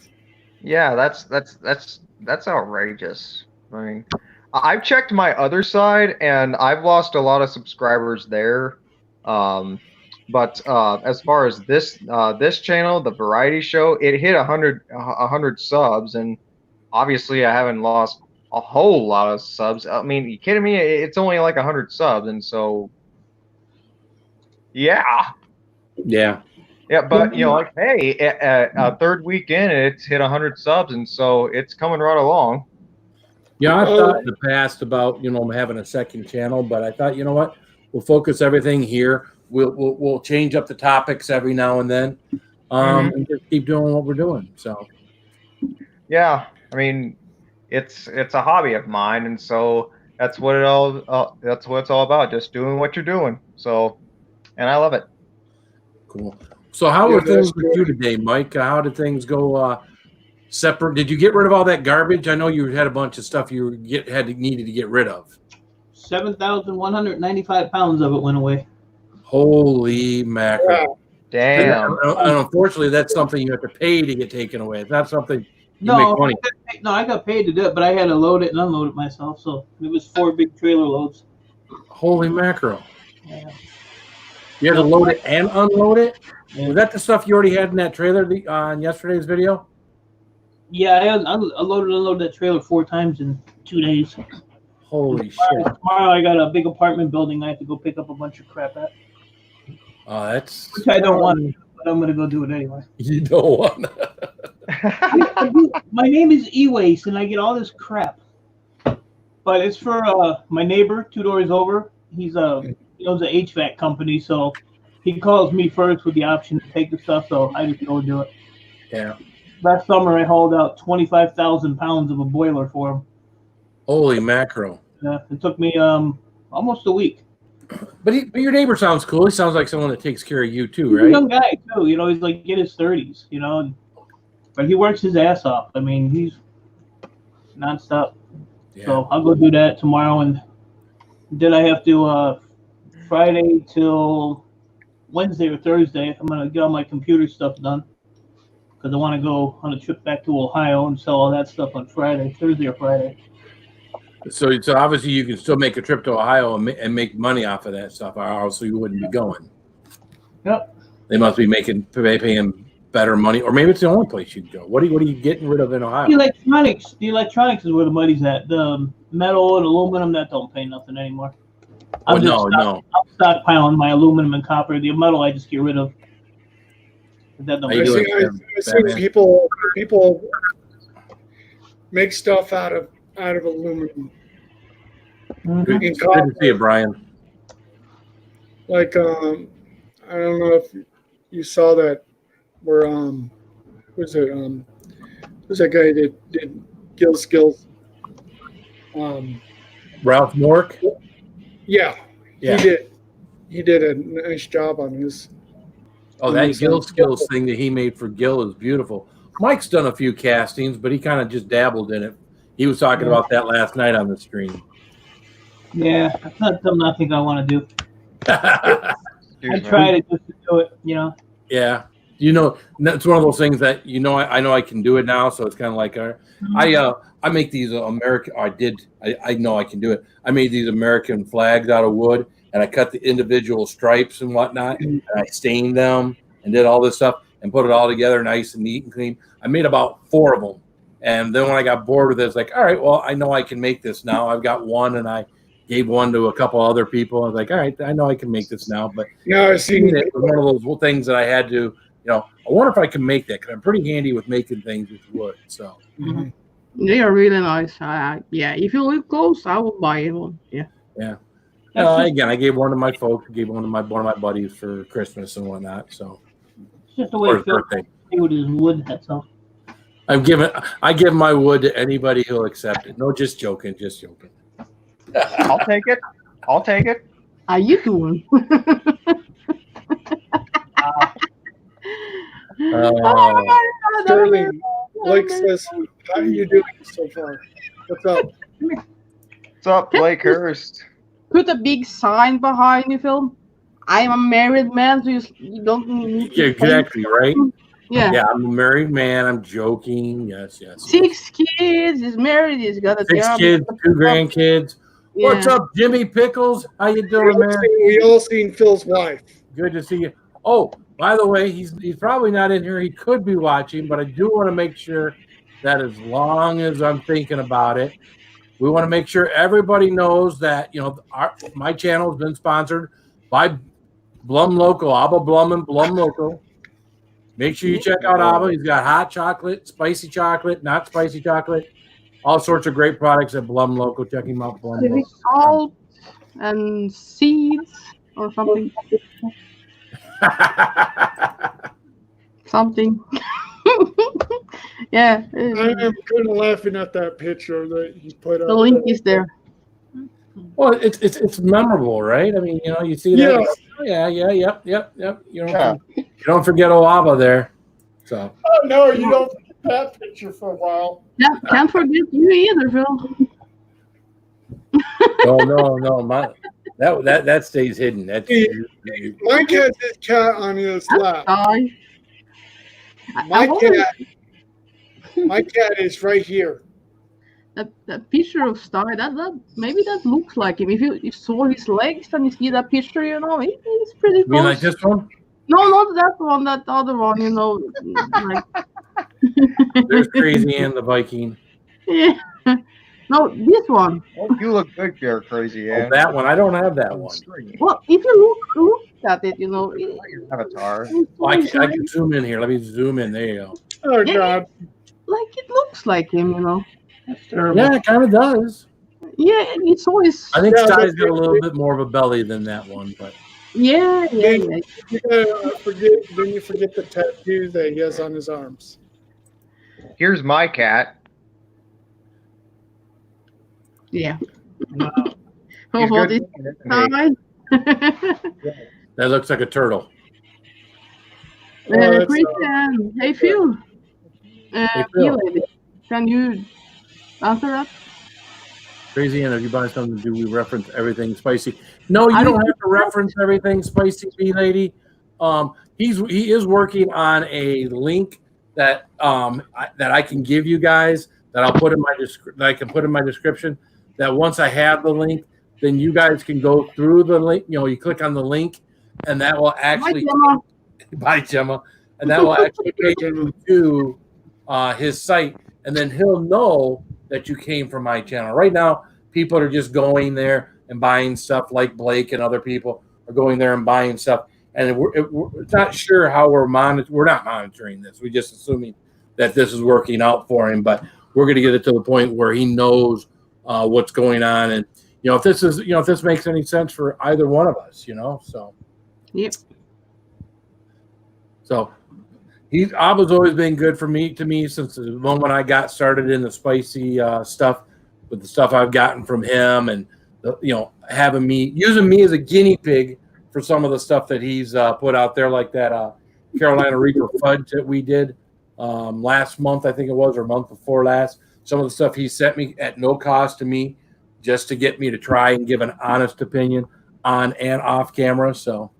Yeah, that's outrageous. I mean, I've checked my other side, and I've lost a lot of subscribers there. But as far as this channel, the variety show, it hit 100 subs, and obviously I haven't lost a whole lot of subs. I mean, you kidding me? It's only like 100 subs, and so yeah. Yeah, but hey, third weekend it's hit 100 subs, and so it's coming right along. Yeah, I thought in the past about having a second channel, but I thought, you know what, we'll focus everything here. We'll change up the topics every now and then, and just keep doing what we're doing. So, Yeah, I mean, it's a hobby of mine, and so that's what that's what it's all about, just doing what you're doing. So, and I love it. cool. So, how Yeah, were things that's with you today, Mike? How did things go? Separate? Did you get rid of all that garbage? I know you had a bunch of stuff you needed to get rid of. 7,195 pounds of it went away. Holy mackerel! Damn. And unfortunately, that's something you have to pay to get taken away. It's not something you No, make money. I got paid to do it, but I had to load it and unload it myself. So it was 4 big trailer loads. Holy mackerel! Yeah. You had to load it and unload it. Yeah. Was that the stuff you already had in that trailer on yesterday's video? Yeah, I loaded and unloaded that trailer 4 times in 2 days. Holy shit! Tomorrow I got a big apartment building I have to go pick up a bunch of crap at. Oh, that's Which I don't want to do, but I'm going to go do it anyway. you don't want. My name is E-Waste, and I get all this crap. But it's for my neighbor 2 doors over. He owns an HVAC company, so he calls me first with the option to take the stuff, so I just go do it. Yeah. Last summer, I hauled out 25,000 pounds of a boiler for him. Holy mackerel! It took me almost a week. But your neighbor sounds cool. He sounds like someone that takes care of you too, He's a right? young guy, too. He's like in his 30s, but he works his ass off. I mean, he's nonstop. Yeah. So I'll go do that tomorrow, and then I have to Friday till Wednesday or Thursday. I'm gonna get all my computer stuff done because I want to go on a trip back to Ohio and sell all that stuff on Thursday or Friday. So obviously you can still make a trip to Ohio and make money off of that stuff, or else you wouldn't be going. Yep. They must be paying better money, or maybe it's the only place you'd go. What are you getting rid of in Ohio? The electronics is where the money's at. The metal and aluminum that don't pay nothing anymore. I'm stockpiling my aluminum and copper. The metal I just get rid of. That don't Are you pay. doing I see people make stuff out of aluminum. Mhm. Good to see you, Brian. Like I don't know if you saw that where who's it who's that guy that did Skills Ralph Mork. yeah. He did a nice job on his. Oh, that Gill Skills thing that he made for Gill is beautiful. Mike's done a few castings, but he kind of just dabbled in it. He was talking about that last night on the stream. Yeah, that's not something I think I want to do. I Excuse me. tried it just to do it, Yeah. It's one of those things that I know I can do it now, so it's kind of like I make these American. I know I can do it. I made these American flags out of wood, and I cut the individual stripes and whatnot, and I stained them and did all this stuff and put it all together nice and neat and clean. I made about 4 of them, and then when I got bored with it, it's like, all right, well, I know I can make this now. I've got one, and I gave one to a couple other people. I was like, all right, I know I can make this now. But Yeah, I've seen it was one of those things that I had to. I wonder if I can make that, because I'm pretty handy with making things with wood. So Mhm. They are really nice. If you live close, I will buy one. Yeah. yeah. Again, I gave one to my folks, gave one to one of my buddies for Christmas and whatnot. So It's just the way for it his feels birthday, with his wood. That's all. I give my wood to anybody who'll accept it. No, just joking, just joking. I'll take it. I'll take it. How you doing? Sterling, Blake says, how are you doing so far? What's up? What's up, Blake Hurst? Put a big sign behind you, Phil. I'm a married man, so you don't need to Yeah, exactly, right? Yeah. Yeah, I'm a married man. I'm joking. Yes. 6 kids. He's married. He's got a 6 job. kids, 2 grandkids. Yeah. What's up, Jimmy Pickles? How you doing, man? We all seen Phil's wife. Good to see you. Oh, by the way, he's probably not in here. He could be watching, but I do want to make sure that as long as I'm thinking about it, we want to make sure everybody knows that my channel has been sponsored by Blumloco, Abba Blum and Blumloco. Make sure you check out Abba. He's got hot chocolate, spicy chocolate, not spicy chocolate, All sorts of great products at Blumloco. Check him out, Civic Blumloco. salt and seeds or something. Something. Yeah. I am kind of laughing at that picture that he put up. The link is there. Well, it's memorable, right? I mean, you know, you see Yeah. that. Yeah, yep. You don't forget Abba there. So Oh no, you don't forget that picture for a while. Yeah, can't forget you either, Phil. no, that stays hidden. That's Mike has his cat on his lap. Die. My cat is right here. That picture of Star, that maybe that looks like him. If you saw his legs and you see that picture, you know, it's pretty You mean close. like this one? No, not that one, that other one, you know. Like, There's Crazy Ann the Viking. yeah. No, this one. Oh, you look good there, Crazy Oh, Ann. that one. I don't have that one. Well, if you look at it, you know. Your avatar. Oh, I can zoom in here. Let me zoom in. There you go. Oh Yeah. God. Like it looks like him, you know. That's terrible. Yeah, it kind of does. Yeah, and it's always. I think Yeah, Sty's but- got a little bit more of a belly than that one, but Yeah. You gotta forget the tattoo that he has on his arms. Here's my cat. Yeah. Wow. He's What good is looking, isn't he? that looks like a turtle. that's, Christian, hey Phil. Hey, Phil. Lady, can you answer that? Crazy Ann, if you buy something, do we reference everything spicy? No, you I don't mean- have to reference everything spicy, B lady. He is working on a link that that I can give you guys that I'll put in my description. That once I have the link, then you guys can go through the link. You know, you click on the link, and that will actually by Gemma, and that will actually take you to his site, and then he'll know that you came from my channel. Right now, people are just going there and buying stuff, like Blake and other people are going there and buying stuff, and we're not sure how we're not monitoring this. We're just assuming that this is working out for him, but we're going to get it to the point where he knows what's going on, and if this makes any sense for either one of us, so. Yep. So Abba's always been good to me since the moment I got started in the spicy stuff, with the stuff I've gotten from him, and using me as a guinea pig for some of the stuff that he's put out there, like that Carolina Reaper fudge that we did last month, I think it was, or month before last. Some of the stuff he sent me at no cost to me, just to get me to try and give an honest opinion on and off camera. So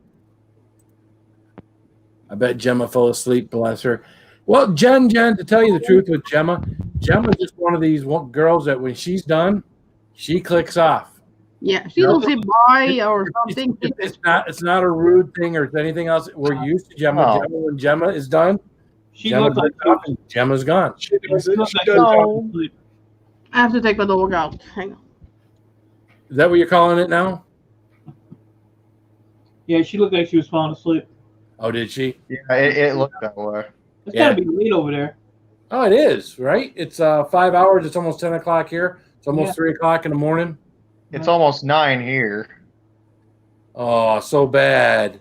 I bet Gemma fell asleep, bless her. Well, Jen, to tell you the truth with Gemma's just one of these girls that when she's done, she clicks off. Yeah, she will say bye or something. It's not a rude thing or anything else. We're used to Gemma. Oh. Gemma, when Gemma is done, She Gemma looked like clicks off and Gemma's gone. She does it. looked She like does she was it. falling asleep. I have to take my dog out. Hang on. Is that what you're calling it now? Yeah, she looked like she was falling asleep. Oh, did she? Yeah, it looked that way. It's Yeah. gotta be late over there. Oh, it is, right? It's 5 hours. It's almost 10 o'clock here. It's almost Yeah. 3 o'clock in the morning. It's almost 9 here. Oh, so bad.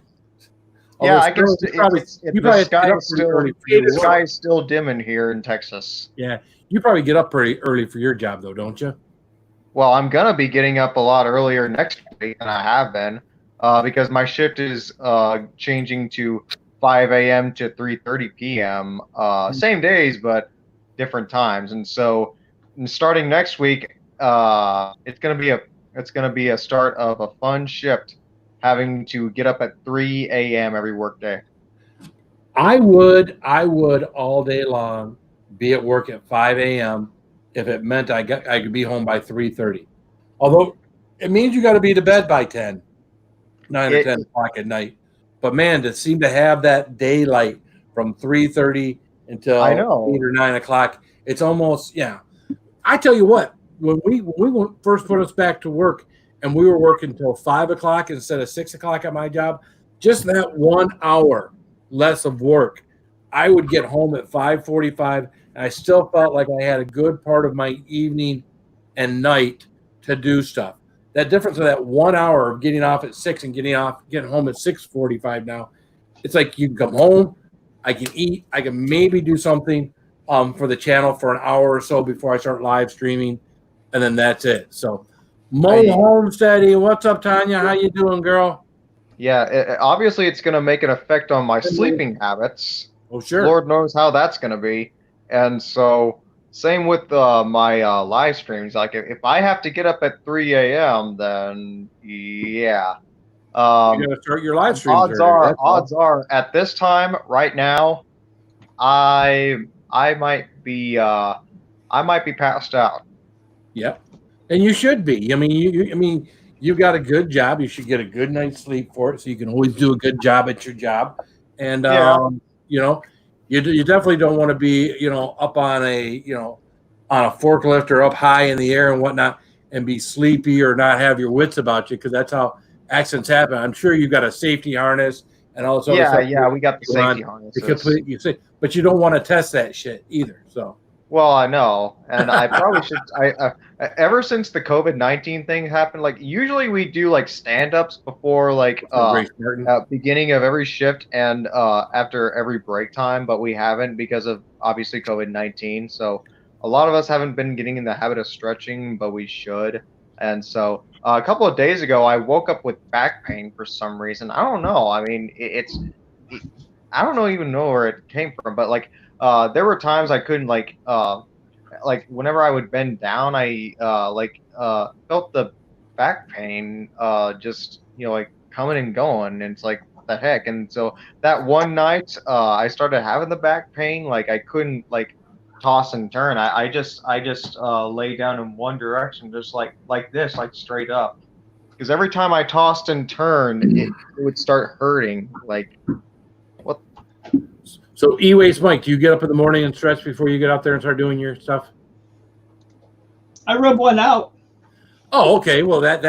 Yeah, Although I can. still, you probably The have to get sky up is pretty still early for your the work. sky is still dimming here in Texas. Yeah, you probably get up pretty early for your job, though, don't you? Well, I'm gonna be getting up a lot earlier next week than I have been, because my shift is changing to 5 a.m. to 3:30 p.m. Same days, but different times. And so, starting next week, it's gonna be a start of a fun shift, having to get up at 3 a.m. every workday. I would all day long be at work at 5 a.m. if it meant I could be home by 3:30. Although it means you got to be to bed by 9 or 10 o'clock at night. But man, to seem to have that daylight from 3:30 until I know. 8 or 9 o'clock, it's almost, yeah. I tell you what, when we first put us back to work and we were working until 5 o'clock instead of 6 o'clock at my job, just that 1 hour less of work, I would get home at 5:45, and I still felt like I had a good part of my evening and night to do stuff. That difference of that 1 hour of getting off at 6 and getting home at 6:45 now, it's like you can come home, I can eat, I can maybe do something for the channel for an hour or so before I start live streaming, and then that's it. So, Mo Homesteady, what's up, Tanya? How you doing, girl? Yeah, obviously it's going to make an effect on my sleeping habits. Oh, sure. Lord knows how that's going to be. And so, same with my live streams. Like, if I have to get up at 3 a.m., then yeah. You got to start your live streams. Odds are at this time right now, I might be passed out. Yep, and you should be. I mean, you've got a good job. You should get a good night's sleep for it, so you can always do a good job at your job. And you know, you definitely don't want to be up on a on a forklift or up high in the air and whatnot, and be sleepy or not have your wits about you, because that's how accidents happen. I'm sure you've got a safety harness and all this other stuff. Yeah, we got the safety harnesses. But you don't want to test that shit either. So. Well, I know, and I probably should. Ever since the COVID-19 thing happened, like usually we do like stand-ups before like beginning of every shift and after every break time, but we haven't because of obviously COVID-19. So a lot of us haven't been getting in the habit of stretching, but we should. And so a couple of days ago, I woke up with back pain for some reason. I don't know. I mean, I don't even know where it came from, but like. There were times I couldn't like whenever I would bend down, I felt the back pain just like coming and going, and it's like what the heck. And so that one night I started having the back pain, like I couldn't like toss and turn. I just lay down in one direction, just like this, like straight up, because every time I tossed and turned, it would start hurting. Like what? So, E-Waste Mike, do you get up in the morning and stretch before you get out there and start doing your stuff? I rub one out. Oh, okay. Well, that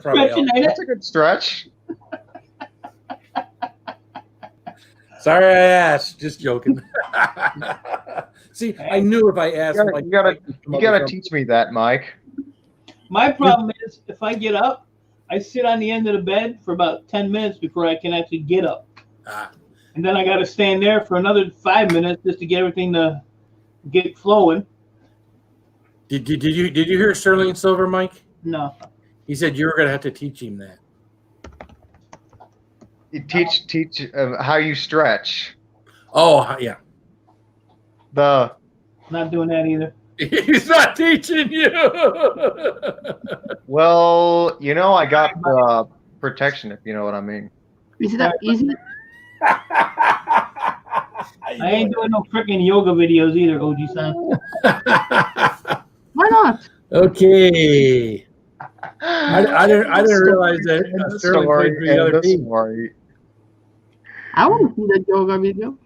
probably helps. That's a good stretch. Sorry, I asked. Just joking. See, I knew if I asked, you gotta teach me that, Mike. My problem is if I get up, I sit on the end of the bed for about 10 minutes before I can actually get up. And then I got to stand there for another 5 minutes just to get everything to get flowing. Did you hear Sterling Silver, Mike? No. He said you were going to have to teach him that. You teach how you stretch. Oh yeah. Not doing that either. He's not teaching you. Well, I got protection, if you know what I mean. Is that easy? I ain't doing no freaking yoga videos either, OG-san. Why not? Okay. I didn't realize that Sterling played for the other team. I want to see that yoga video.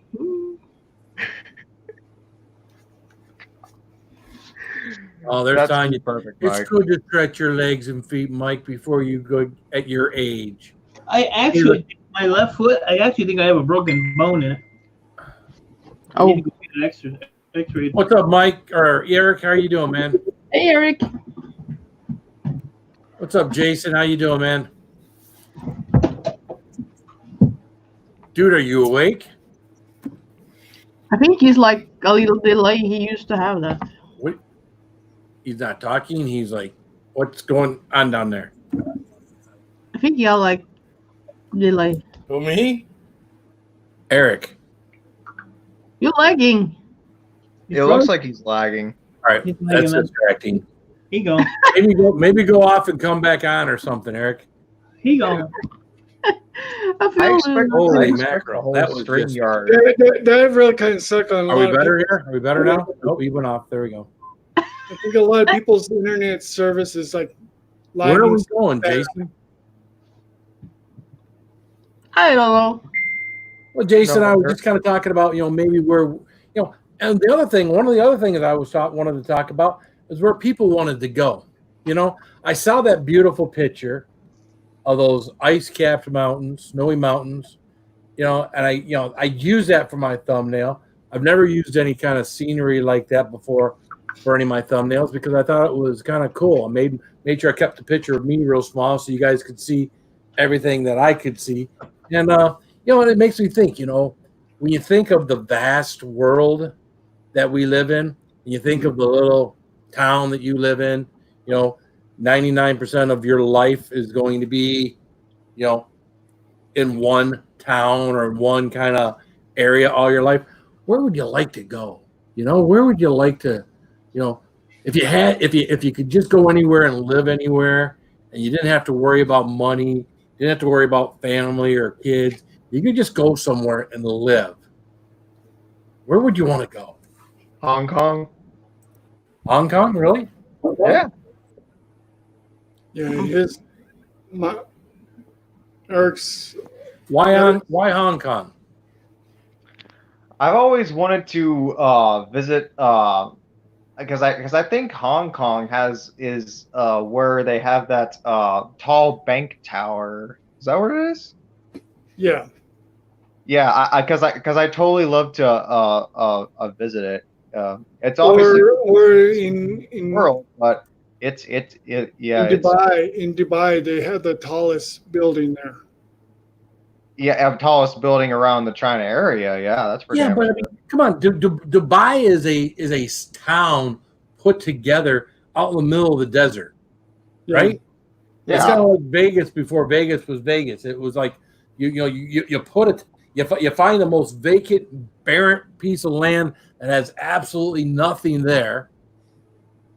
Oh, they're telling you perfect. it's Mike. good to stretch your legs and feet, Mike, before you go at your age. I actually, my left foot, I actually think I have a broken bone in it. I need to go get an X-ray. What's up, Mike or Eric? How are you doing, man? Hey, Eric. What's up, Jason? How you doing, man? Dude, are you awake? I think he's like a little delay. He used to have that. What? He's not talking. He's like, what's going on down there? I think he got like delay. Who, me? Eric. You're lagging. It looks like he's lagging. All right, that's distracting. He gone. Maybe go off and come back on or something, Eric. He gone. I expect Holy the mackerel! whole That was string just, yard. That really kind of sucked on. Are we better here? Are we better now? Nope, he went off. There we go. I think a lot of people's internet service is like. Where are we going, Jason? I don't know. Well, Jason, I was just kind of talking about, maybe where, and the other thing, one of the other things I wanted to talk about is where people wanted to go. I saw that beautiful picture of those ice-capped mountains, snowy mountains, and I used that for my thumbnail. I've never used any kind of scenery like that before for any of my thumbnails because I thought it was kind of cool. I made sure I kept the picture of me real small so you guys could see everything that I could see. And and it makes me think, when you think of the vast world that we live in, and you think of the little town that you live in, 99% of your life is going to be, in one town or one kind of area all your life. Where would you like to go? Where would you like to, if you could just go anywhere and live anywhere and you didn't have to worry about money, didn't have to worry about family or kids, you could just go somewhere and live. Where would you want to go? Hong Kong. Hong Kong, really? Yeah. Yeah, Eric's. Why Hong Kong? I've always wanted to visit because I think Hong Kong is where they have that tall bank tower. Is that what it is? Yeah. Yeah, because I totally love to visit it. It's obviously or in world, but it's in Dubai they have the tallest building there. Yeah, tallest building around the China area. Yeah, that's pretty. Yeah, but I mean, come on, Dubai is a town put together out in the middle of the desert, right? Yeah. It's kind of like Vegas before Vegas was Vegas. It was like you put it, you find the most vacant, barren piece of land that has absolutely nothing there,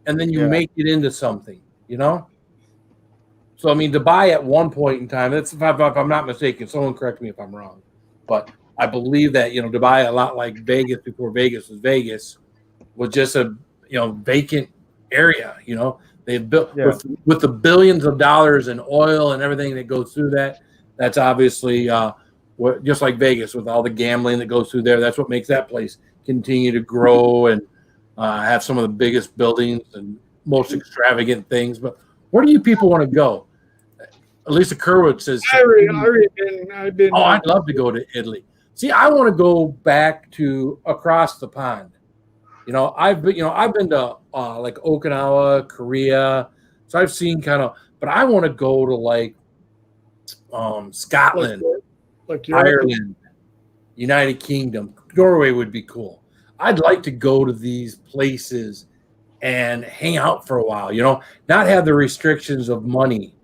and then you make it into something, So I mean, Dubai at one point in time, that's if I'm not mistaken. Someone correct me if I'm wrong, but I believe that Dubai, a lot like Vegas before Vegas was Vegas, was just a vacant area. They've built with the billions of dollars in oil and everything that goes through that. That's obviously just like Vegas with all the gambling that goes through there. That's what makes that place continue to grow and have some of the biggest buildings and most extravagant things. But where do you people want to go? Lisa Kerwood says, I've been. Oh, I'd love to go to Italy. See, I want to go back to across the pond. I've been to like Okinawa, Korea, so I've seen but I want to go to like Scotland, like Ireland, United Kingdom. Norway would be cool. I'd like to go to these places and hang out for a while. Not have the restrictions of money.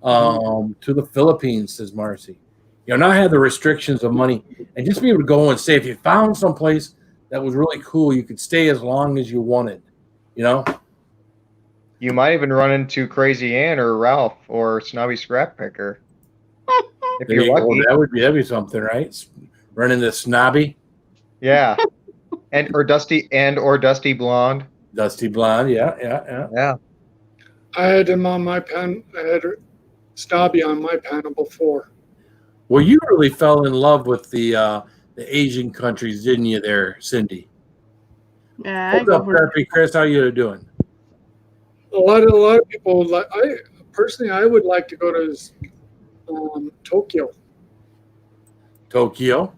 To the Philippines, says Marcy. Not have the restrictions of money and just be able to go and say if you found someplace that was really cool, you could stay as long as you wanted. You might even run into Crazy Ann or Ralph or Snobby Scrap Picker. If you're lucky. That'd be something, right? Run into Snobby. Yeah. or Dusty Blonde. Dusty Blonde, yeah. I had him on my panel. I had Snobby on my panel before. Well, you really fell in love with the Asian countries, didn't you, there, Cindy? Yeah. What's up, Preppy Chris? How you doing? A lot of people like. I would like to go to Tokyo. Tokyo.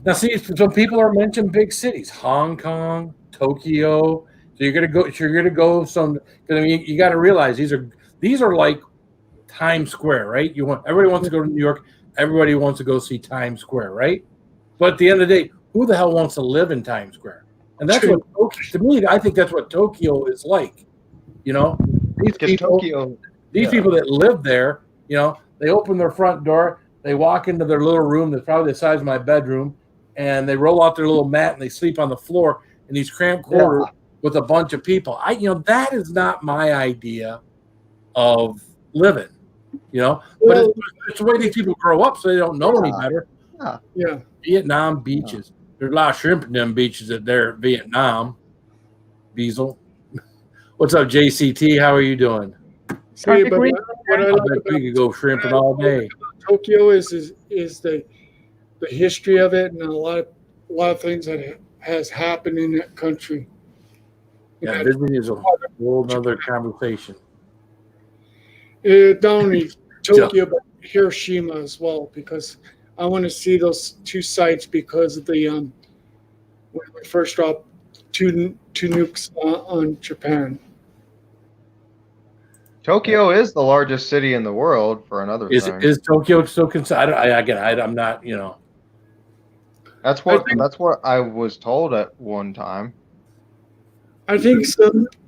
Now, see, some people are mentioning big cities: Hong Kong, Tokyo. So you're gonna go some. I mean, you got to realize these are like Times Square, right? Everybody wants to go to New York. Everybody wants to go see Times Square, right? But at the end of the day, who the hell wants to live in Times Square? And that's what, to me, I think that's what Tokyo is like. These people that live there, they open their front door, they walk into their little room that's probably the size of my bedroom, and they roll out their little mat and they sleep on the floor in these cramped quarters with a bunch of people. That is not my idea of living. But it's the way these people grow up, so they don't know any better. Yeah. Vietnam beaches. There's a lot of shrimp in them beaches there at Vietnam. Diesel. What's up, JCT? How are you doing? See, but what I like bet we could go shrimping all day. Tokyo is the history of it and a lot of things that has happened in that country. Yeah, visiting is a whole other conversation. Not only Tokyo, but Hiroshima as well, because I want to see those two sites because of the when we first dropped two nukes on Japan. Tokyo is the largest city in the world for another thing. Is Tokyo still considered? I'm not. That's what I was told at one time. I think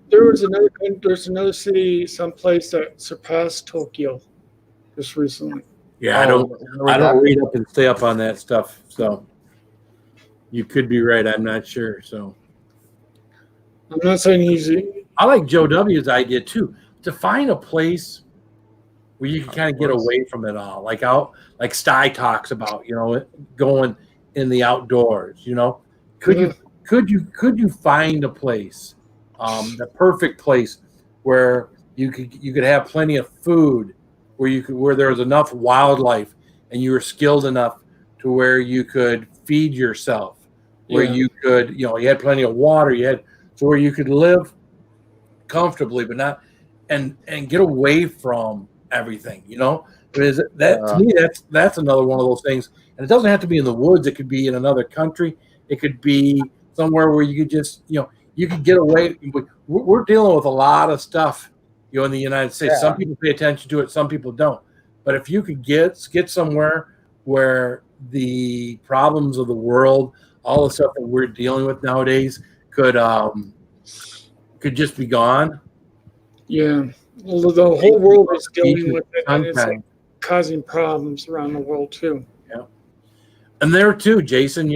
there's another city someplace that surpassed Tokyo just recently. Yeah, I don't read up and stay up on that stuff. So you could be right. I'm not sure. So I'm not saying easy. I like Joe W's idea too, to find a place where you can kind of get away from it all, like Sty talks about, going in the outdoors. Could you find a place, the perfect place where you could have plenty of food, where there was enough wildlife, and you were skilled enough to where you could feed yourself, where you could, you had plenty of water, so where you could live comfortably, but not and get away from everything, Because to me, that's another one of those things. And it doesn't have to be in the woods. It could be in another country. It could be somewhere where you could just, you could get away. We're dealing with a lot of stuff, in the United States. Yeah. Some people pay attention to it. Some people don't. But if you could get somewhere where the problems of the world, all the stuff that we're dealing with nowadays could just be gone. Yeah. Well, the whole world is dealing with it, and it's causing problems around the world too. Yeah. And there too, Jason,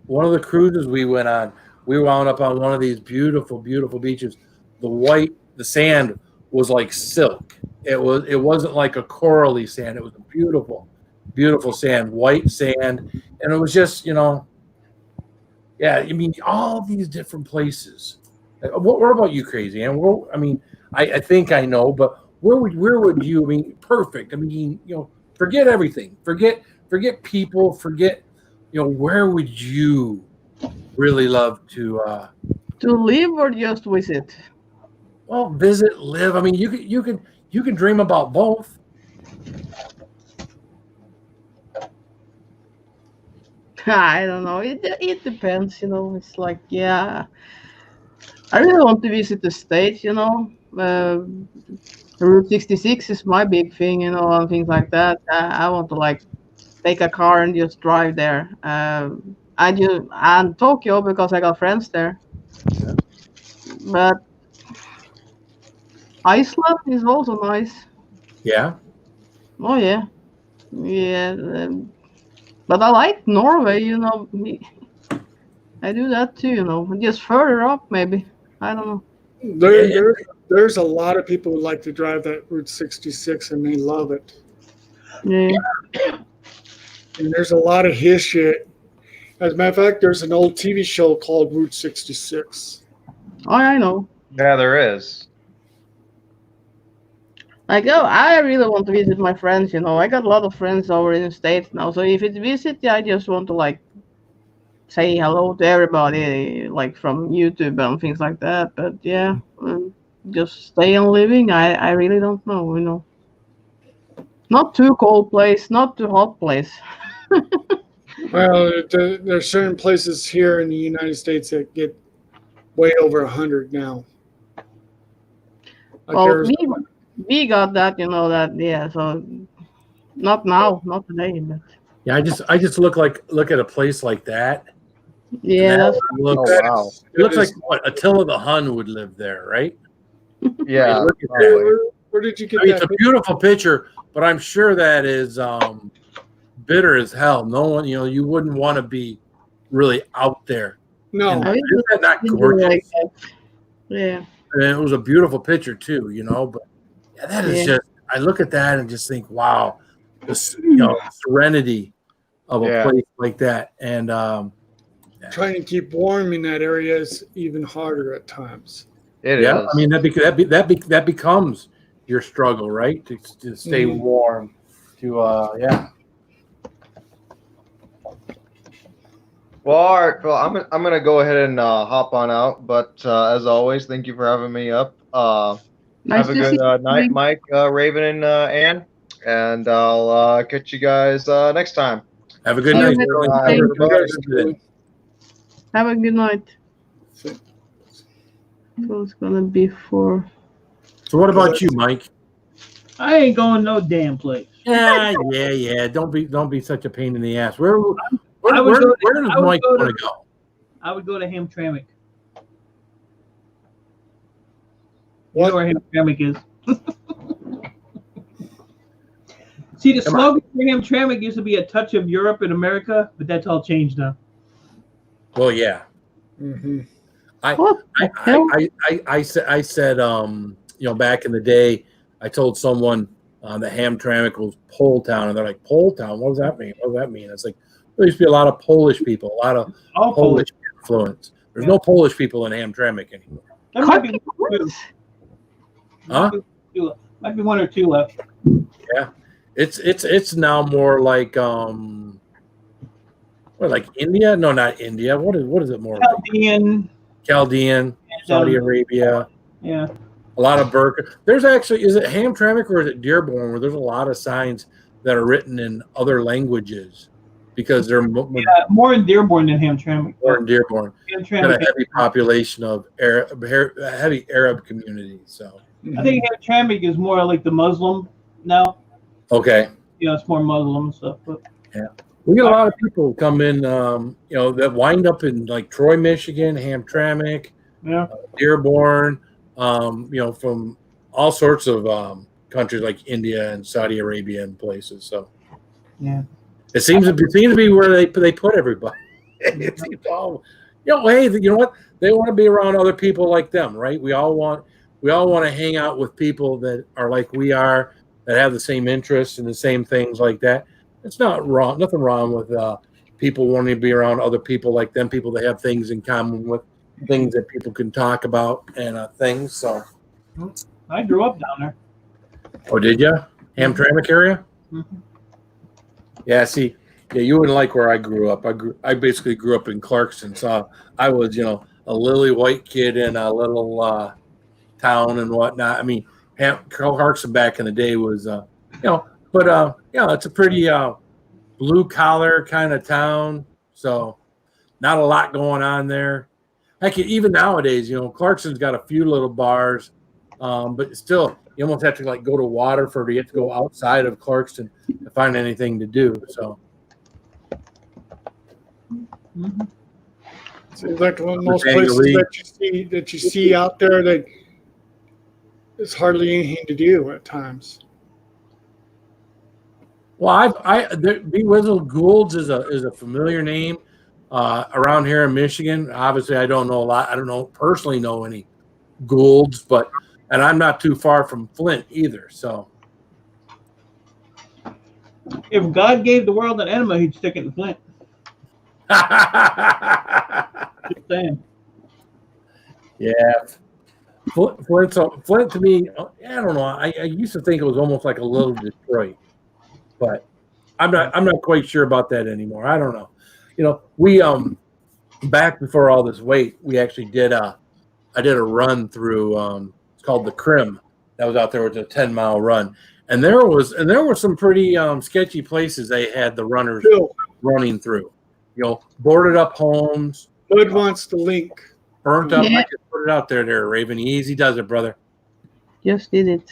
one of the cruises we went on, we wound up on one of these beautiful, beautiful beaches. The sand was like silk. It wasn't like a corally sand. It was a beautiful, beautiful sand, white sand. And it was just, all these different places. What about you, Crazy Ann? I think I know, but where would you? Perfect. Forget everything. Forget people. Forget. Where would you really love to live or just visit? Well, visit, live. You can dream about both. I don't know. It depends. It's like, I really want to visit the States. Route 66 is my big thing, and things like that. I want to take a car and just drive there. And Tokyo because I got friends there. Yeah. But Iceland is also nice. Yeah. Oh yeah. But I like Norway. I do that too. Just further up maybe. I don't know. There's a lot of people who like to drive that Route 66 and they love it. Yeah. And there's a lot of history. As a matter of fact, there's an old TV show called Route 66. Oh, I know. Yeah, there is. I really want to visit my friends. I got a lot of friends over in the States now. So if it's visit, I just want to say hello to everybody, from YouTube and things like that. But just stay on living. I really don't know. Not too cold place, not too hot place. Well, there's certain places here in the United States that get way over 100 now. We got that, so not now, not today. But Yeah, I just look at a place like that. yeah, Wow. It looks like what Attila the Hun would live there, right? Yeah. Look at that. Where did you get It's that? a beautiful picture, but I'm sure that is bitter as hell. No one, you wouldn't want to be really out there. No. Isn't that not gorgeous? Yeah. And it was a beautiful picture too, but that is just. I look at that and just think, wow, this serenity of a place like that, and Trying to keep warm in that area is even harder at times. It is. That becomes your struggle, right? To stay warm. Well, all right, Phil. I'm gonna go ahead and hop on out. But as always, thank you for having me up. Nice have a to good see you. night, Mike, Raven, and Ann. And I'll catch you guys next time. Have a good See you night. next Sterling. time. Everybody. Have a good night. So, So it's gonna be 4. So what about you, Mike? I ain't going no damn place. Yeah. Don't be such a pain in the ass. Where does I would go Mike to- want to go? I would go to Hamtramck. You What? know where Hamtramck is. See, the Come slogan for Hamtramck used to be a touch of Europe and America, but that's all changed now. Well, yeah. mhm. What the hell? I said back in the day, I told someone that Hamtramck was Pole Town, and they're like, Pole Town? What does that mean? What does that mean? It's like, there used to be a lot of Polish people, a lot of All Polish influence. There's Yeah. no Polish people in Hamtramck anymore. There might be one or two. Huh? Might be one or two left. It's now more like like India? No, not India. What is it more like? Chaldean. Chaldean, Saudi Arabia. Yeah. A lot of Burke. There's actually, is it Hamtramck or is it Dearborn, where there's a lot of signs that are written in other languages because they're More in Dearborn than Hamtramck. more in Dearborn. Got a Hamtramck. heavy population of heavy Arab community. So I think Hamtramck is more like the Muslim now. okay, It's more Muslim stuff. But we get a lot of people come in, that wind up in like Troy, Michigan, Hamtramck, yeah, Dearborn, from all sorts of countries like India and Saudi Arabia and places. So yeah. it seems to be where they put everybody. It seems all, hey, you know what? They want to be around other people like them, right? We all want to hang out with people that are like we are, that have the same interests and the same things like that. It's not wrong. Nothing wrong with people wanting to be around other people like them, people that have things in common with, things that people can talk about and things. So, I grew up down there. oh, did you? Hamtramck area? Mhm. Yeah. See, you wouldn't like where I grew up. I basically grew up in Clarkston, so I was, a lily white kid in a little town and whatnot. I mean, Clarkston back in the day was, it's a pretty blue collar kind of town. So, not a lot going on there. Heck, even nowadays, Clarkson's got a few little bars, but still, you almost have to like go to Waterford. You have to go outside of Clarkston to find anything to do. So, Mhm. Seems like one of those Virginia places Lee. that you see out there that there's hardly anything to do at times. well, B. Wizzle Gould's is a familiar name around here in Michigan. Obviously, I don't know a lot. I don't personally know any Gould's, and I'm not too far from Flint either. So, If God gave the world an enema, he'd stick it in Flint. Just saying. yeah. Flint to me, I don't know. I used to think it was almost like a little Detroit, but I'm not quite sure about that anymore. I don't know. We back before all this weight, we actually I did a run through it's called the Crim. That was out there with a 10-mile run. And there were some pretty sketchy places they had the runners running through. Boarded up homes. Bud wants the link. Burnt up. Yeah. I just put it out there, Raven. Easy does it, brother. Just did it.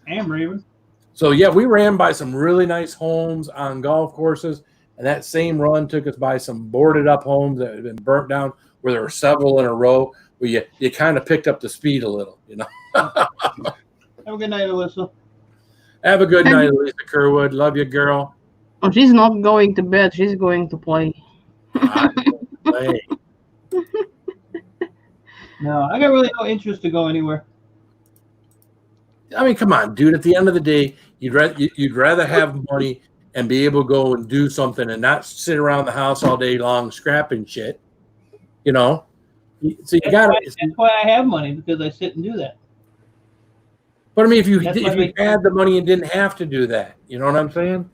Damn, Raven. So, yeah, we ran by some really nice homes on golf courses. And that same run took us by some boarded up homes that had been burnt down, where there were several in a row, where you kind of picked up the speed a little, Have a good night, Alyssa. Have a good night, Lisa Kerwood. Love you, girl. Oh, she's not going to bed. She's going to play. Hey. No, I got really no interest to go anywhere. I mean, come on, dude. At the end of the day, you'd rather have money and be able to go and do something and not sit around the house all day long scrapping shit. So you got to. That's why I have money, because I sit and do that. But I mean, if you That's why had the money and didn't have to do that, you know what I'm saying?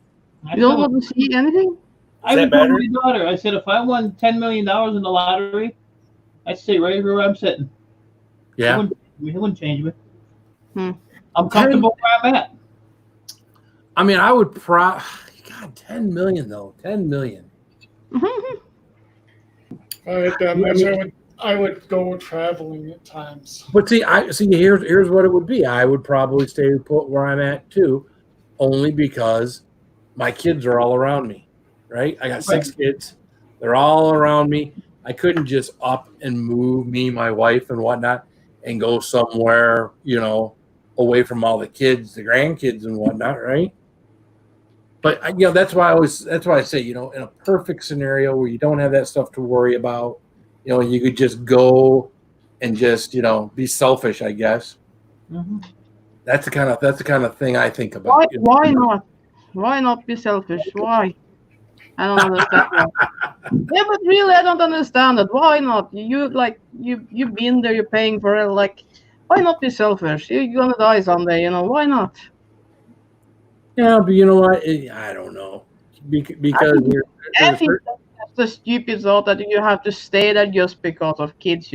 You don't want to see anything? I would tell my daughter, I said, if I won $10 million in the lottery, I'd stay right where I'm sitting. Yeah. It wouldn't change me. Hmm. I'm comfortable where I'm at. I mean, I would God, $10 million though. $10 million. I would go traveling at times. But see, here's what it would be. I would probably stay put where I'm at too, only because my kids are all around me. Right? I got 6 kids. They're all around me. I couldn't just up and move me, my wife, and whatnot, and go somewhere, away from all the kids, the grandkids, and whatnot, right? But that's why I say, in a perfect scenario where you don't have that stuff to worry about, you could just go and just, be selfish, I guess. Mm-hmm. That's the kind of thing I think about. Why not? Why not be selfish? Why? I don't understand that. Yeah, but really, I don't understand that. Why not? You've been there. You're paying for it. Like, why not be selfish? You're gonna die someday. Why not? Yeah, but you know what? I don't know because I think that's the stupid thought that you have to stay there just because of kids.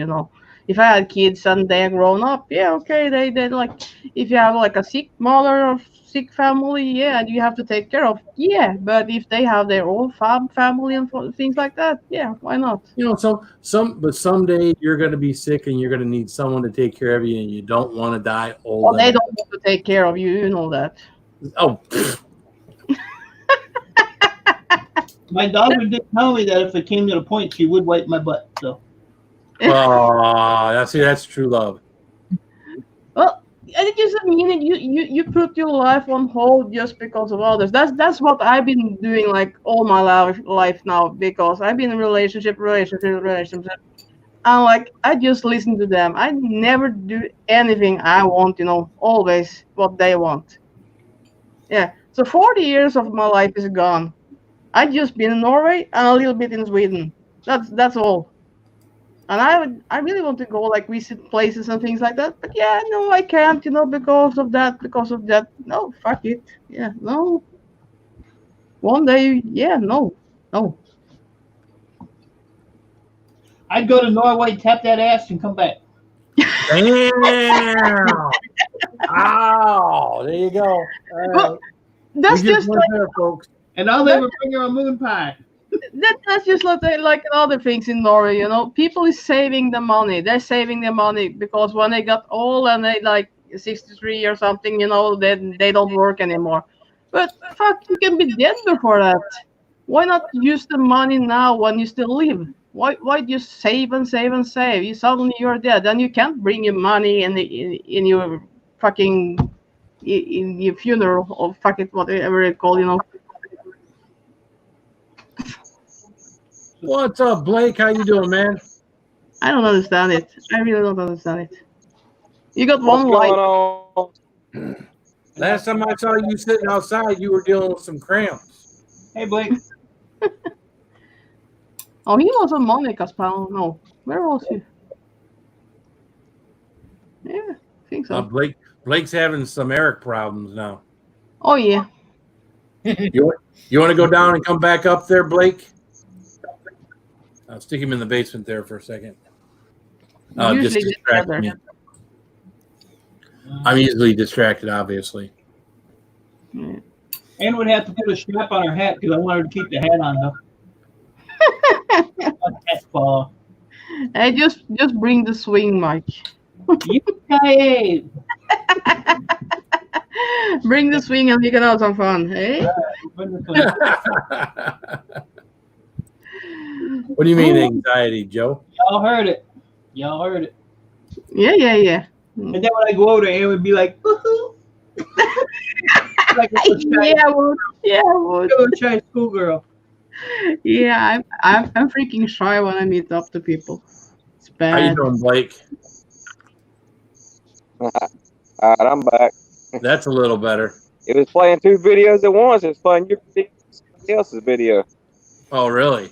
If I had kids and they're grown up, yeah, okay, they like. If you have like a sick mother or sick family, yeah, and you have to take care of, yeah. But if they have their own family and things like that, yeah, why not? But someday you're going to be sick and you're going to need someone to take care of you, and you don't want to die old. Well, they don't want to take care of you. You know that. Oh. My daughter did tell me that if it came to the point, she would wipe my butt. So. Oh, that's true love. Well, it doesn't mean that you put your life on hold just because of others. That's what I've been doing like all my life now, because I've been in relationship, and like I just listen to them. I never do anything I want, always what they want. Yeah. So 40 years of my life is gone. I just been in Norway and a little bit in Sweden. That's all. And I really want to go like visit places and things like that. But yeah, no, I can't, because of that. No, fuck it. Yeah, no. One day, yeah, no. I'd go to Norway, tap that ass, and come back. Damn! Wow, there you go. Well, that's just like, there, folks. And all they would bring her a moon pie. That's just like other things in Norway, People is saving the money. They're saving their money because when they got old and they like 63 or something, then they don't work anymore. But fuck, you can be dead before that. Why not use the money now when you still live? Why just save and save and save? Suddenly you're dead, then you can't bring your money in your fucking in your funeral or fuck it, whatever it's called, What's up, Blake? How you doing, man? I don't understand it. I really don't understand it. You got one life. On? Last time I saw you sitting outside, you were dealing with some cramps. Hey, Blake. Oh, he was on Monica's panel. No, where was he? Yeah, I think so. Blake's having some Eric problems now. Oh yeah. You want to go down and come back up there, Blake? I'll stick him in the basement there for a second. Just distract me. I'm easily distracted, obviously. Yeah. Anne would have to put a strap on her hat because I want her to keep the hat on, though. Hey, just bring the swing, Mike. Yippee! Bring the swing and we can have some fun, hey? What do you mean anxiety, Joe? Y'all heard it. Yeah. And then when I go over there, Anne would be like, woohoo! Like I would. a shy schoolgirl. Yeah, I'm freaking shy when I meet up to people. It's bad. How you doing, Blake? All right, I'm back. That's a little better. It was playing 2 videos at once. It was playing your video, somebody else's video. Oh, really?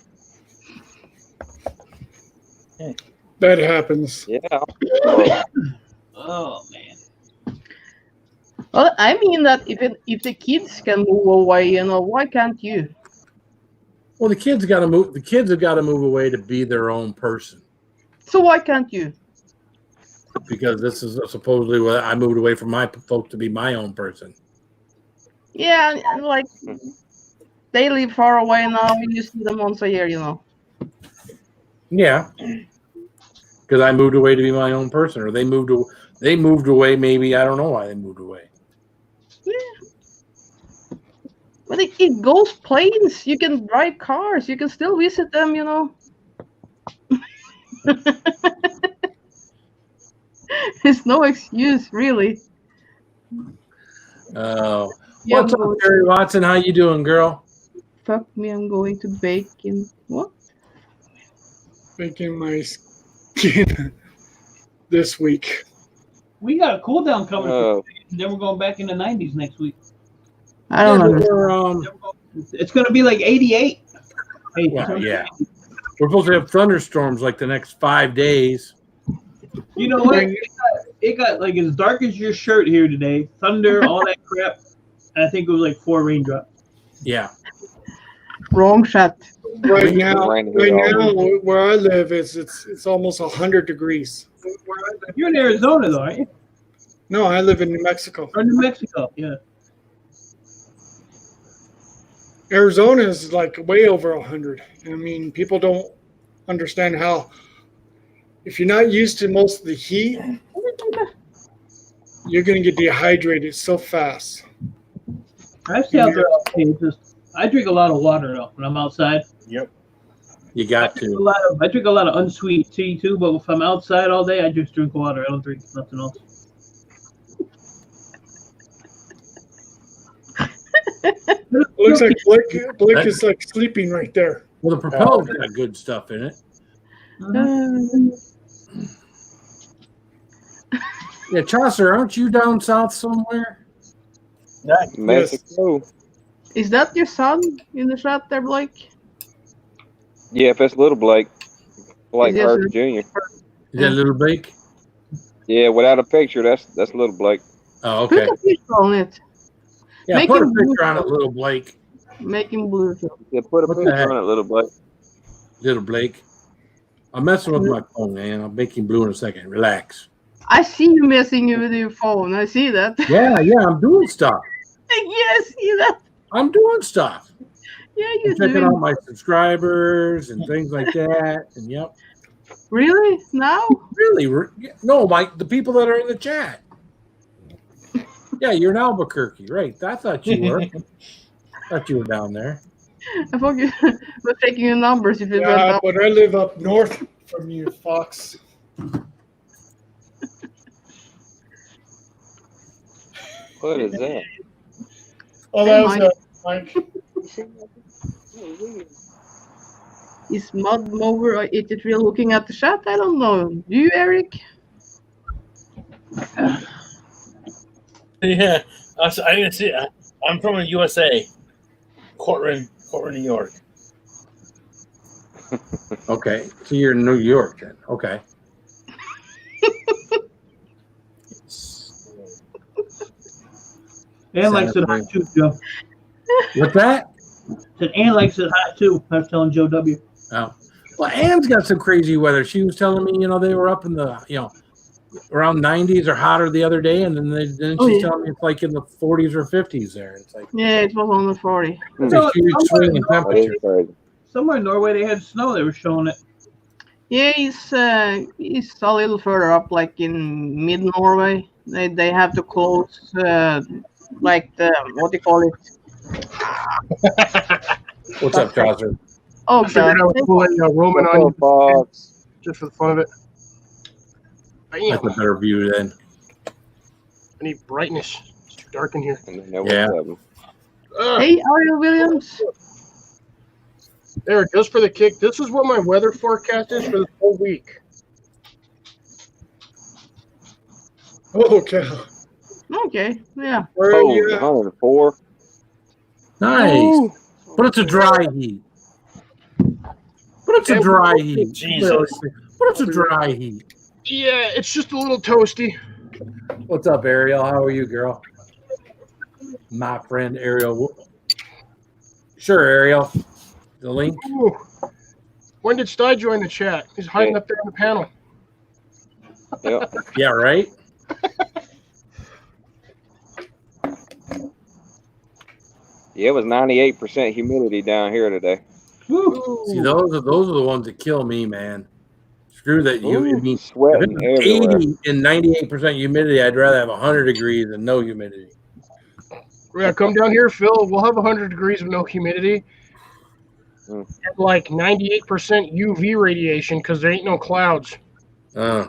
That happens. Yeah. Oh, man. Well, I mean that if the kids can move away, why can't you? Well, the kids got to move. The kids have got to move away to be their own person. So why can't you? Because this is supposedly what I moved away from my folks to be my own person. Yeah, and like they live far away now. You see them once a year, Yeah. Because I moved away to be my own person, or they moved away. Maybe I don't know why they moved away. But it goes planes. You can drive cars. You can still visit them, you know. There's no excuse, really. Oh, Yeah, what's up, Terry Watson? How you doing, girl? Fuck me, I'm going to bake in what? Baking my skin this week. We got a cool down coming. Oh. Then we're going back in the 90s next week. I don't know. It's going to be like 88. Hey, Yeah. We're supposed to have thunderstorms like the next 5 days. You know what? It got like as dark as your shirt here today. Thunder, all that crap. And I think it was like 4 raindrops. Yeah. Wrong shot. Right now, where I live, it's almost 100 degrees. You're in Arizona, though, aren't you? No, I live in New Mexico. Or New Mexico, yeah. Arizona is like way over 100. I mean, people don't understand how, if you're not used to most of the heat, you're going to get dehydrated so fast. I stay out there all day. I drink a lot of water, though, when I'm outside. Yep. You got to. I drink a lot of unsweet tea, too, but if I'm outside all day, I just drink water. I don't drink nothing else. Looks like Blake is like sleeping right there. Well, the propeller's got good stuff in it. Yeah, Chaucer, aren't you down south somewhere? Mexico. Is that your son in the shot there, Blake? Yeah, if that's little Blake. Blake Yes, Hurst sir. Jr. Is that little Blake? Yeah, without a picture, that's little Blake. Oh, Put okay. a picture on it. Yeah, Make put a him picture on blue. it, little Blake. Make him blue. Yeah, put a What the picture heck? on it, little Blake. Little Blake. I'm messing with my phone, man. I'll make him blue in a second. Relax. I see you messing with your phone. I see that. Yeah, I'm doing stuff. Yes, see that. I'm doing stuff. Yeah, I'm you're checking doing. out my subscribers and things like that. And yep. Really? Now? Really? No, the people that are in the chat. Yeah, you're in Albuquerque, right? I thought you were. Thought you were down there. I thought you were taking your numbers if it went Yeah, up. but I live up north from you, Fox. What is that? Oh, that was Mike. Is Mud Mower or is it real looking at the chat? I don't know. Do you, Eric? Yeah, I didn't see it. I'm from the USA, Cortland, New York. Okay, so you're in New York then. Okay. Ann likes it hot, too, Joe. What's that? Said Ann likes it hot, too. I was telling Joe W. Oh. Well, Ann's got some crazy weather. She was telling me, they were up in the, around 90s or hotter the other day, and then she's telling me it's like in the 40s or 50s there. It's like, Yeah, it was on the 40. it's a huge swing in That temperature. is crazy. Somewhere in Norway, they had snow. They were showing it. Yeah, he's a little further up, like in mid-Norway. They have to close, like the, what do you call it? What's up, Chaucer? Oh, I figured I would pull a Roman on you Fox. just for the fun of it. That's Damn, a better view then. I need brightness. It's too dark in here. And then there was Yeah. 7. Hey, Ariel Williams. There, just for the kick. This is what my weather forecast is for the whole week. Oh, cow. Okay, yeah. Where are Oh, you at? 104. Nice. Ooh. But it's a dry heat. But it's a dry heat. Jesus. But it's a dry heat. Yeah, it's just a little toasty. What's up, Ariel? How are you, girl? My friend Ariel. Sure, Ariel. The link. Ooh. When did Sty join the chat? He's hiding up there on the panel. Yep. Yeah, right? Yeah, it was 98% humidity down here today. See, those are the ones that kill me, man. Screw that. I mean, if Sweating it's everywhere. 80 and 98% humidity, I'd rather have 100 degrees than no humidity. Yeah, come down here, Phil. We'll have 100 degrees with no humidity. Mm. And like 98% UV radiation because there ain't no clouds. Yeah,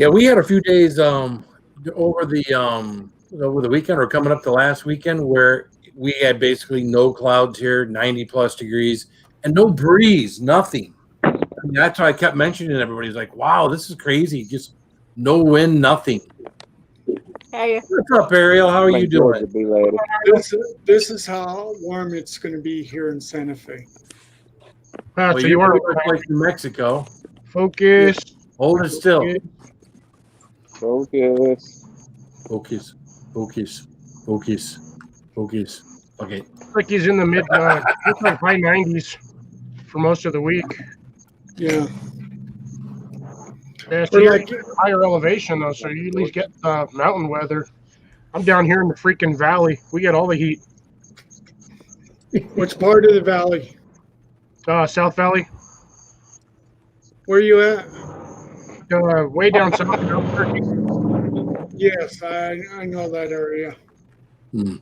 we had a few days over the weekend or coming up to last weekend where we had basically no clouds here, 90 plus degrees, and no breeze, nothing. I mean, that's why I kept mentioning it. Everybody's like, wow, this is crazy. Just no wind, nothing. Hey, What's up, Ariel? How are you Georgia doing? be later. This is how warm it's going to be here in Santa Fe. Well, So you are like New Mexico. focus. Hold it still. Focus. Focus. Focus. Focus. Focus. Okay. Like he's in the mid, it's like high 90s for most of the week. Yeah. Yeah, so you're higher elevation though, so you at least get mountain weather. I'm down here in the freaking valley. We get all the heat. Which part of the valley? South Valley. Where are you at? Way down south. Yes, I know that area. Hmm.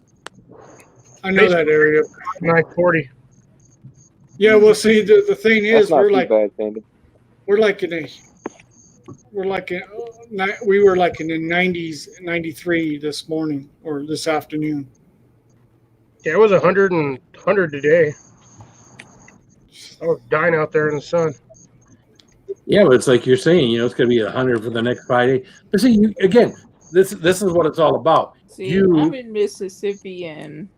I know that area. 940. Yeah, well, see, the thing is, That's not we're too like bad, Sandy. we were like in the 90s, 93 this morning or this afternoon. Yeah, it was 100 today. I was dying out there in the sun. Yeah, but it's like you're saying, it's going to be 100 for the next Friday. But see, this is what it's all about. see, I'm in Mississippi, and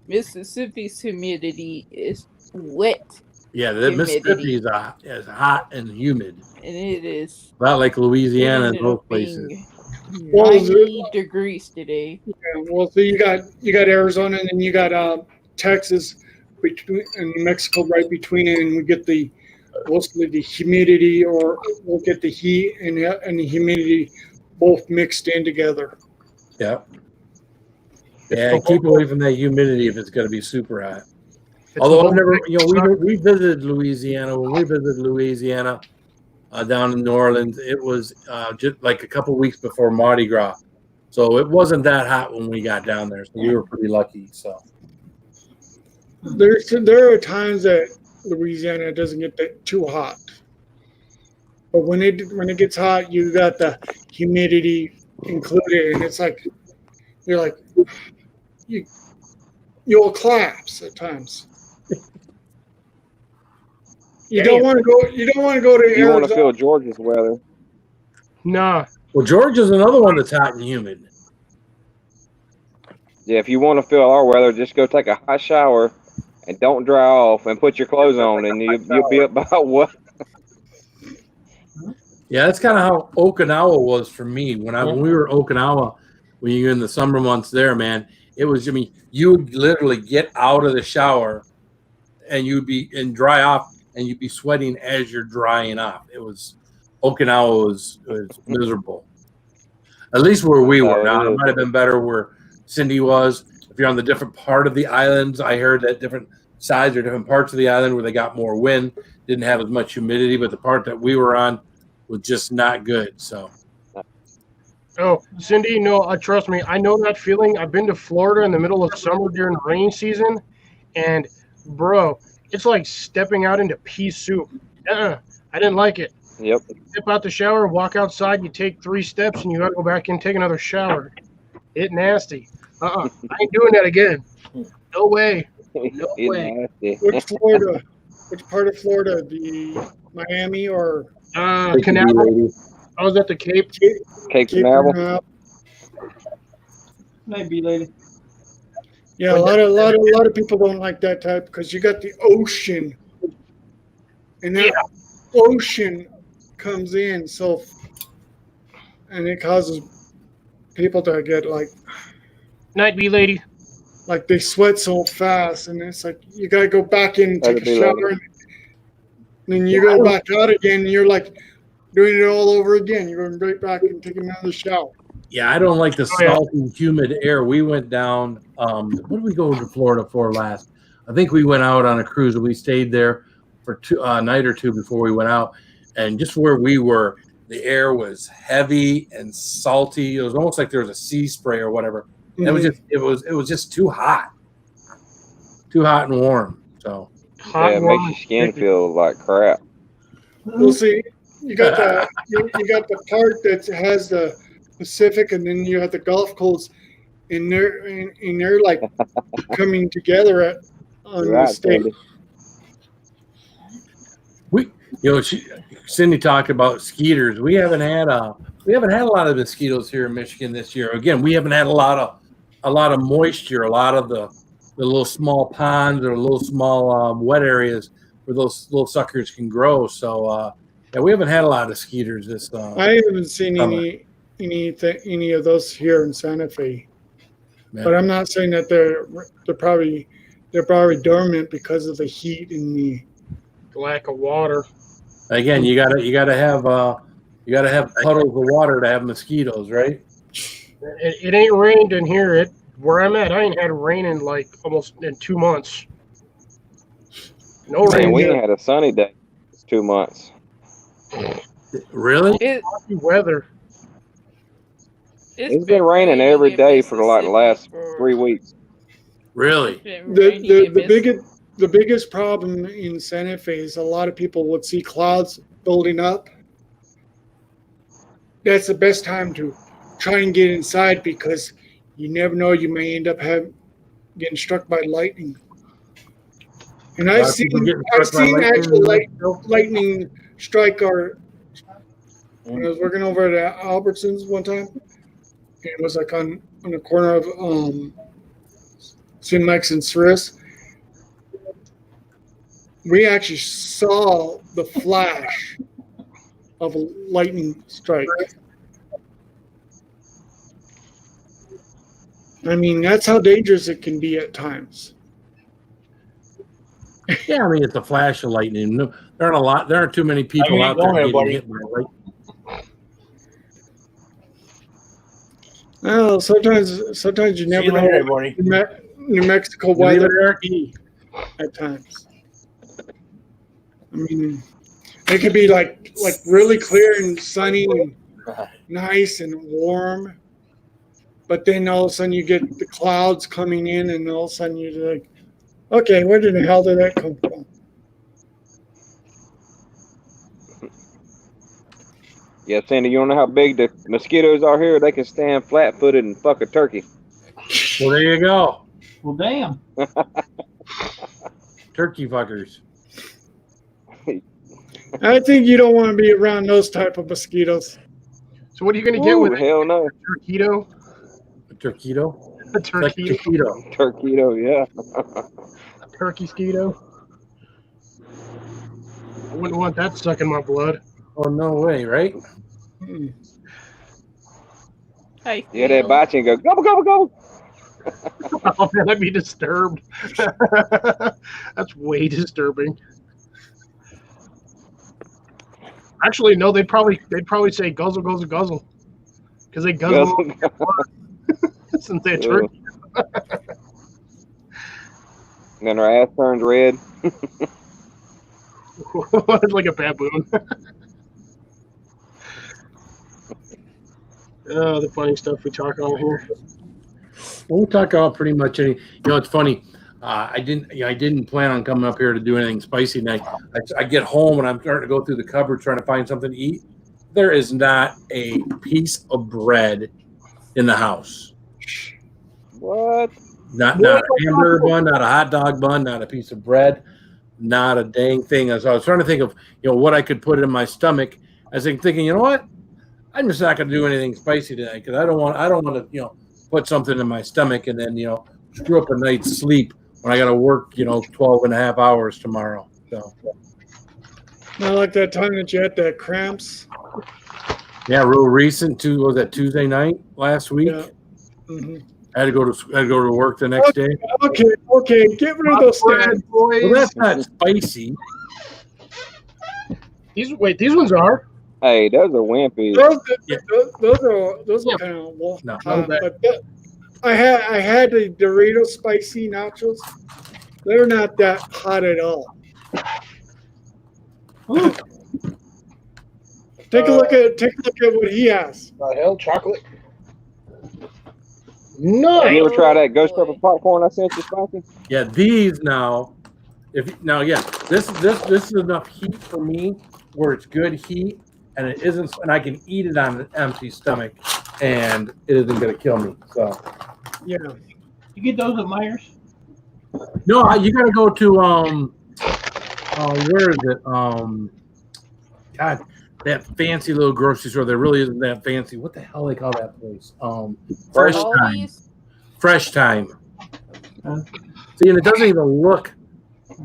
Mississippi's humidity is wet. Yeah, the Mississippi is hot and humid. And it is. Not like Louisiana and those places. 90 degrees today. Yeah, well, so you got Arizona, and then you got Texas between and New Mexico right between it, and we get mostly the humidity, or we'll get the heat and the humidity both mixed in together. Yeah. Yeah, keep away from that humidity if it's going to be super hot. Although I've never, we visited Louisiana. When we visited Louisiana down in New Orleans, it was just like a couple weeks before Mardi Gras. So it wasn't that hot when we got down there. So we were pretty lucky. So there are times that Louisiana doesn't get that too hot. But when it gets hot, you got the humidity included, and it's like you'll collapse at times. You don't want to go to Arizona. You want to feel Georgia's weather? Nah. Well, Georgia's another one that's hot and humid. Yeah, if you want to feel our weather, just go take a hot shower and don't dry off and put your clothes on, and you'll be about what? Yeah, that's kind of how Okinawa was for me. When we were in Okinawa, when you're in the summer months there, man, it was, you would literally get out of the shower and and dry off, and you'd be sweating as you're drying off. Okinawa was miserable. At least where we were. Now, it might have been better where Cindy was. If you're on the different part of the islands, I heard that different sides or different parts of the island where they got more wind, didn't have as much humidity, but the part that we were on was just not good. So. Oh, Cindy, no, trust me. I know that feeling. I've been to Florida in the middle of summer during the rainy season, and, bro, it's like stepping out into pea soup. I didn't like it. Yep. Step out the shower, walk outside, you take 3 steps, and you got to go back and take another shower. It's nasty. I ain't doing that again. No way. No way. Which Florida? Which part of Florida? The Miami or Canaveral? I was at the Cape. Cape Canaveral. Might be lady. Yeah, a lot of people don't like that type because you got the ocean, and that ocean comes in, and it causes people to get night be lady, like they sweat so fast, and it's like you gotta go back in and take a shower, and then you go back out again, and you're like doing it all over again. You're going right back and taking another shower. Yeah, I don't like the salty, humid air. We went down. What did we go to Florida for last? I think we went out on a cruise and we stayed there for a night or two before we went out. And just where we were, the air was heavy and salty. It was almost like there was a sea spray or whatever. Mm-hmm. It was just too hot and warm. So it makes your skin feel like crap. We'll see. You got the part that has the Pacific, and then you have the Gulf coasts, and they're like coming together on the state. Cindy talked about mosquitoes. We haven't had a lot of mosquitoes here in Michigan this year. Again, we haven't had a lot of moisture, a lot of the little small ponds or little small wet areas where those little suckers can grow. So we haven't had a lot of mosquitoes this. I haven't seen any of those here in Santa Fe, but I'm not saying that they're probably dormant because of the heat and the lack of water. Again, you gotta have puddles of water to have mosquitoes, right? It ain't rained in here. Where I'm at, I ain't had rain in like almost in 2 months. No rain. We had a sunny day. It's 2 months. Really? Weather. It's been raining every day for like the last 3 weeks. Really? The biggest problem in Santa Fe is a lot of people would see clouds building up. That's the best time to try and get inside because you never know, you may end up getting struck by lightning. And I've seen actual lightning strike when I was working over at Albertsons one time. It was like on the corner of Sinlex and Ceres. We actually saw the flash of a lightning strike. I mean, that's how dangerous it can be at times. Yeah, I mean, it's a flash of lightning. There aren't too many people out there getting hit by lightning. Well, sometimes you never know. New Mexico weather at times. I mean, it could be like really clear and sunny and nice and warm, but then all of a sudden you get the clouds coming in, and all of a sudden you're like, okay, where the hell did that come from? Yeah, Sandy, you don't know how big the mosquitoes are here? They can stand flat-footed and fuck a turkey. Well, there you go. Well, damn. Turkey fuckers. I think you don't want to be around those type of mosquitoes. So what are you going to get with hell no. Turquito? Turquito? Turquito. Turquito, yeah. Turkey skeeto. I wouldn't want that stuck in my blood. Oh, no way, right? Yeah, they bite you and go, gobble, gobble, gobble. Oh, man, I'd be disturbed. That's way disturbing. Actually, no, they'd probably say guzzle, guzzle, guzzle. Because they guzzle since they're turkey. And then her ass turns red. It's like a baboon. Oh, the funny stuff we talk on here. Well, we talk about pretty much any. It's funny. I didn't plan on coming up here to do anything spicy tonight. I get home and I'm starting to go through the cupboard trying to find something to eat. There is not a piece of bread in the house. What? Not a hamburger bun, not a hot dog bun, not a piece of bread, not a dang thing. So I was trying to think of what I could put in my stomach. I was thinking, you know what? I'm just not going to do anything spicy tonight because I don't want to put something in my stomach and then screw up a night's sleep when I got to work 12 and a half hours tomorrow. So not like that time that you had the cramps. Yeah, real recent. Was that Tuesday night last week? Yeah. Mm-hmm. I had to go to work the next day. Okay, get rid of those snacks, boys. Well, that's not spicy. These ones are. Hey, those are wimpy. Those are kind of but I had the Doritos spicy nachos. They're not that hot at all. Take a look at what he has. The hell, chocolate? Have No. you ever tried that Oh, ghost boy. pepper popcorn I sent you, Spicy? Yeah, these now. This is enough heat for me where it's good heat, and it isn't, and I can eat it on an empty stomach, and it isn't going to kill me. So, Yeah. You get those at Myers? no, you got to go to where is it? God, that fancy little grocery store. That really isn't that fancy. What the hell they call that place? Fresh Time. Aldi's? Fresh Time. See, and it doesn't even look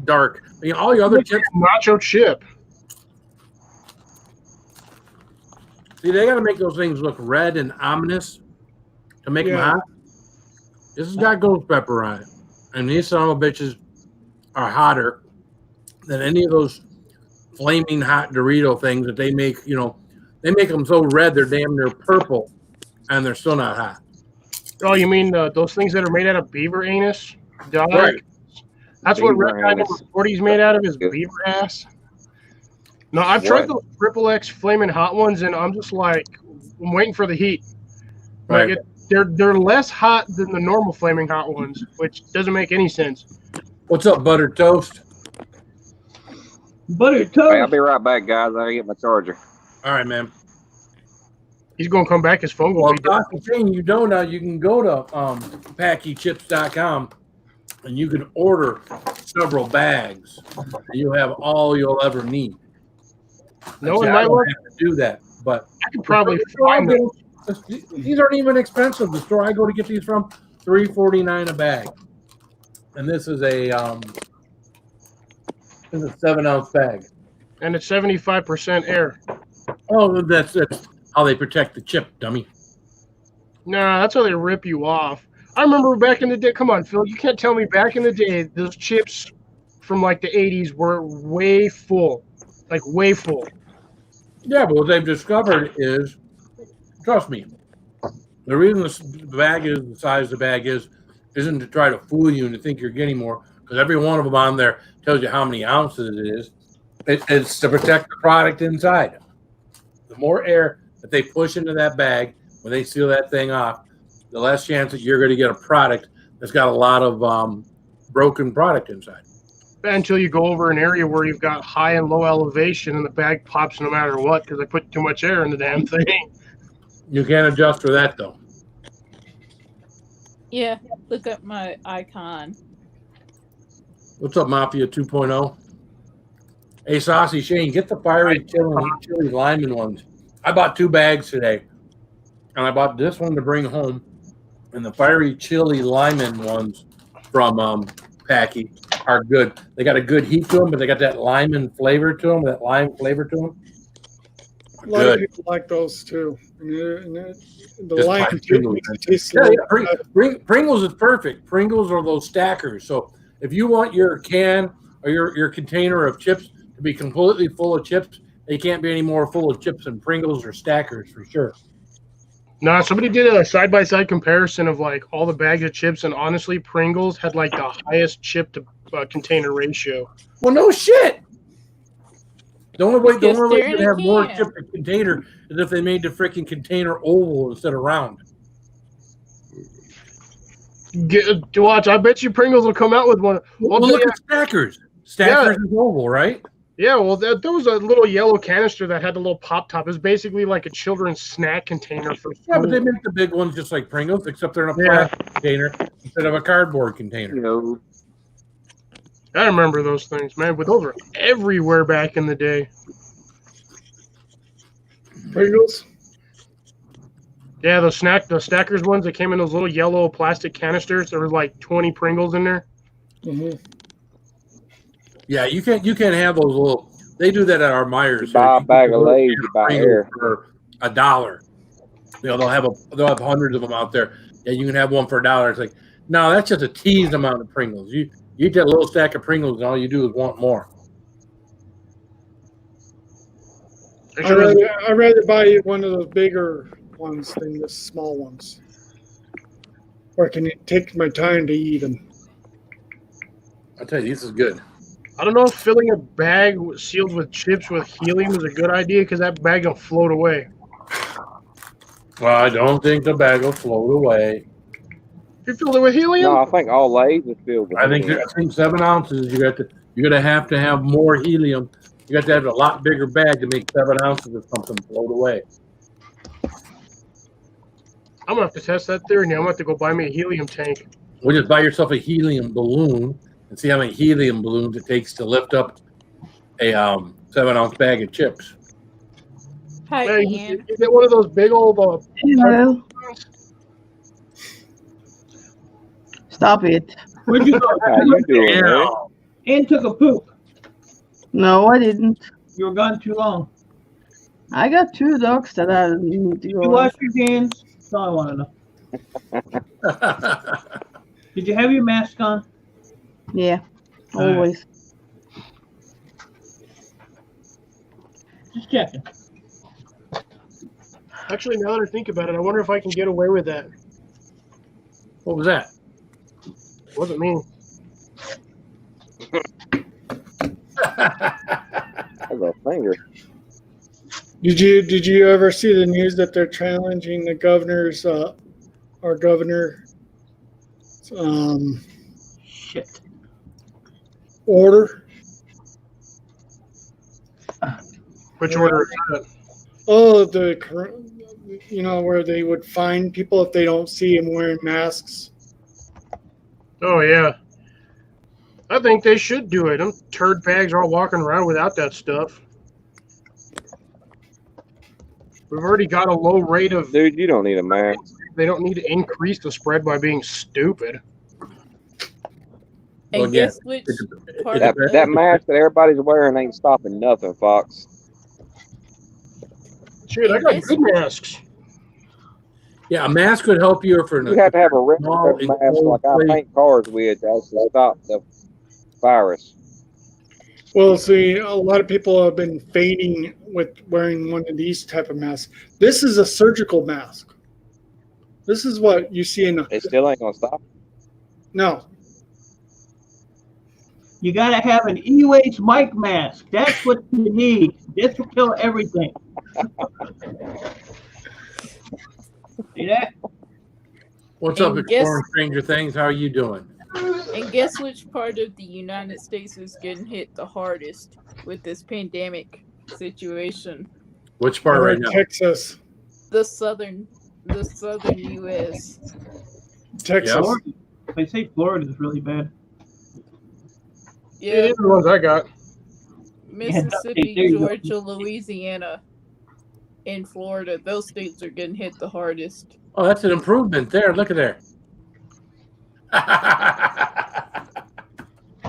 dark. I mean, all your other chips. Nacho chip. See, they got to make those things look red and ominous to make them Yeah. hot. This has got ghost pepper on it, and these son of a bitches are hotter than any of those flaming hot Dorito things that they make. You know, they make them so red they're damn near purple, and they're still not hot. Oh, you mean those things that are made out of beaver anus? Dog? Right. That's what Beaver Red Guy anus. number 40's made out of, is beaver ass. No, I've tried those Triple X Flaming Hot ones, and I'm just like, I'm waiting for the heat. Right. Like they're less hot than the normal Flaming Hot ones, which doesn't make any sense. What's up, buttered toast? Buttered Hey, I'll toast. be right back, guys. I gotta get my charger. All right, man. He's gonna come back. His phone Well, will be dead. Dr. King, you know now you can go to packychips.com and you can order several bags. And you have all you'll ever need. No, See, in I my don't work, have to do that, but I could probably the store I find them. go- these aren't even expensive. The store I go to get these from, $3.49 a bag, and this is a 7-ounce bag. And it's 75% air. Oh, that's how they protect the chip, dummy. Nah, that's how they rip you off. I remember back in the day. Come on, Phil. You can't tell me back in the day those chips from like the 80s were way full. Like way full. Yeah, but what they've discovered is, trust me, the reason the bag is the size the bag is isn't to try to fool you and to think you're getting more, because every one of them on there tells you how many ounces it is. It's to protect the product inside. The more air that they push into that bag when they seal that thing off, the less chance that you're going to get a product that's got a lot of broken product inside. Until you go over an area where you've got high and low elevation and the bag pops no matter what because they put too much air in the damn thing. You can't adjust for that, though. Yeah, look up my icon. What's up, Mafia 2.0? Hey, Saucy Shane, get the fiery chili lineman ones. I bought 2 bags today, and I bought this one to bring home, and the fiery chili lineman ones from Packy are good. They got a good heat to them, but they got that lemon flavor to them, that lime flavor to them. A lot of people like those too. And the Just lime plain too Pringles. makes it taste Yeah, a little Pringles is perfect. Pringles are those stackers. So if you want your can or your container of chips to be completely full of chips, they can't be any more full of chips than Pringles or stackers for sure. Nah, somebody did a side-by-side comparison of like all the bags of chips, and honestly, Pringles had like the highest chip to container ratio. Well, no shit. The only way Yes, you can have more chip in container is if they made the freaking container oval instead of round. Watch, I bet you Pringles will come out with one. Well, look at Stackers. Stackers is oval, right? Yeah, well, there was a little yellow canister that had a little pop top. It's basically like a children's snack container for food. Yeah, but they make the big ones just like Pringles, except they're in a plastic container instead of a cardboard container. No. I remember those things, man. But those were everywhere back in the day. Pringles? Yeah, the Stackers ones that came in those little yellow plastic canisters. There was like 20 Pringles in there. Mm-hmm. Yeah, you can't have those little. They do that at our Myers. Buy a bag of Lay's, you buy air for $1. You know, they'll have hundreds of them out there. Yeah, you can have one for $1. It's like, no, that's just a teased amount of Pringles. You eat that little stack of Pringles, and all you do is want more. I'd rather buy you one of those bigger ones than the small ones. Or can it take my time to eat them? I tell you, this is good. I don't know if filling a bag sealed with chips with helium is a good idea because that bag will float away. Well, I don't think the bag will float away. If you filled it with helium? No, I think all Lay's is filled with I think helium. 7 ounces. You're gonna have to have more helium. You got to have a lot bigger bag to make 7 ounces of something float away. I'm gonna have to test that theory now. I'm gonna have to go buy me a helium tank. Well, just buy yourself a helium balloon and see how many helium balloons it takes to lift up a 7-ounce bag of chips. Hi, Man, Ian. you get one of those big old. Hello. Stop it. Where'd you go? How you doing, man? Ian took a poop. No, I didn't. You were gone too long. I got 2 dogs that I need to Did you go. wash your hands? That's all I want to know. Did you have your mask on? Yeah, always. Just checking. Actually, now that I think about it, I wonder if I can get away with that. What was that? It wasn't me. That's a finger. Did you ever see the news that they're challenging the governor's our governor Shit. order? Which order is that? Oh, where they would fine people if they don't see him wearing masks. Oh, yeah. I think they should do it. Them turd bags are all walking around without that stuff. We've already got a low rate of. Dude, you don't need a mask. They don't need to increase the spread by being stupid. And Well, yeah, guess which it part That of that mask that everybody's wearing ain't stopping nothing, Fox. Shit, I got good masks. Yeah, a mask would help you for You have to have a regular small mask enclosed like I place. paint cars with to actually stop the virus. Well, see, a lot of people have been feigning with wearing one of these type of masks. This is a surgical mask. This is what you see in It still ain't gonna stop. no. You gotta have an EUH mic mask. That's what you need. This will kill everything. See that? What's And up, guess- Exploring Stranger Things? How are you doing? And guess which part of the United States is getting hit the hardest with this pandemic situation? Which part right now? Texas. The southern U.S. Texas. Florida. They say Florida is really bad. Yeah, Yeah, these are the ones I got. Mississippi, there you go. Georgia, Louisiana, and Florida. Those states are getting hit the hardest. Oh, that's an improvement there. Look at there.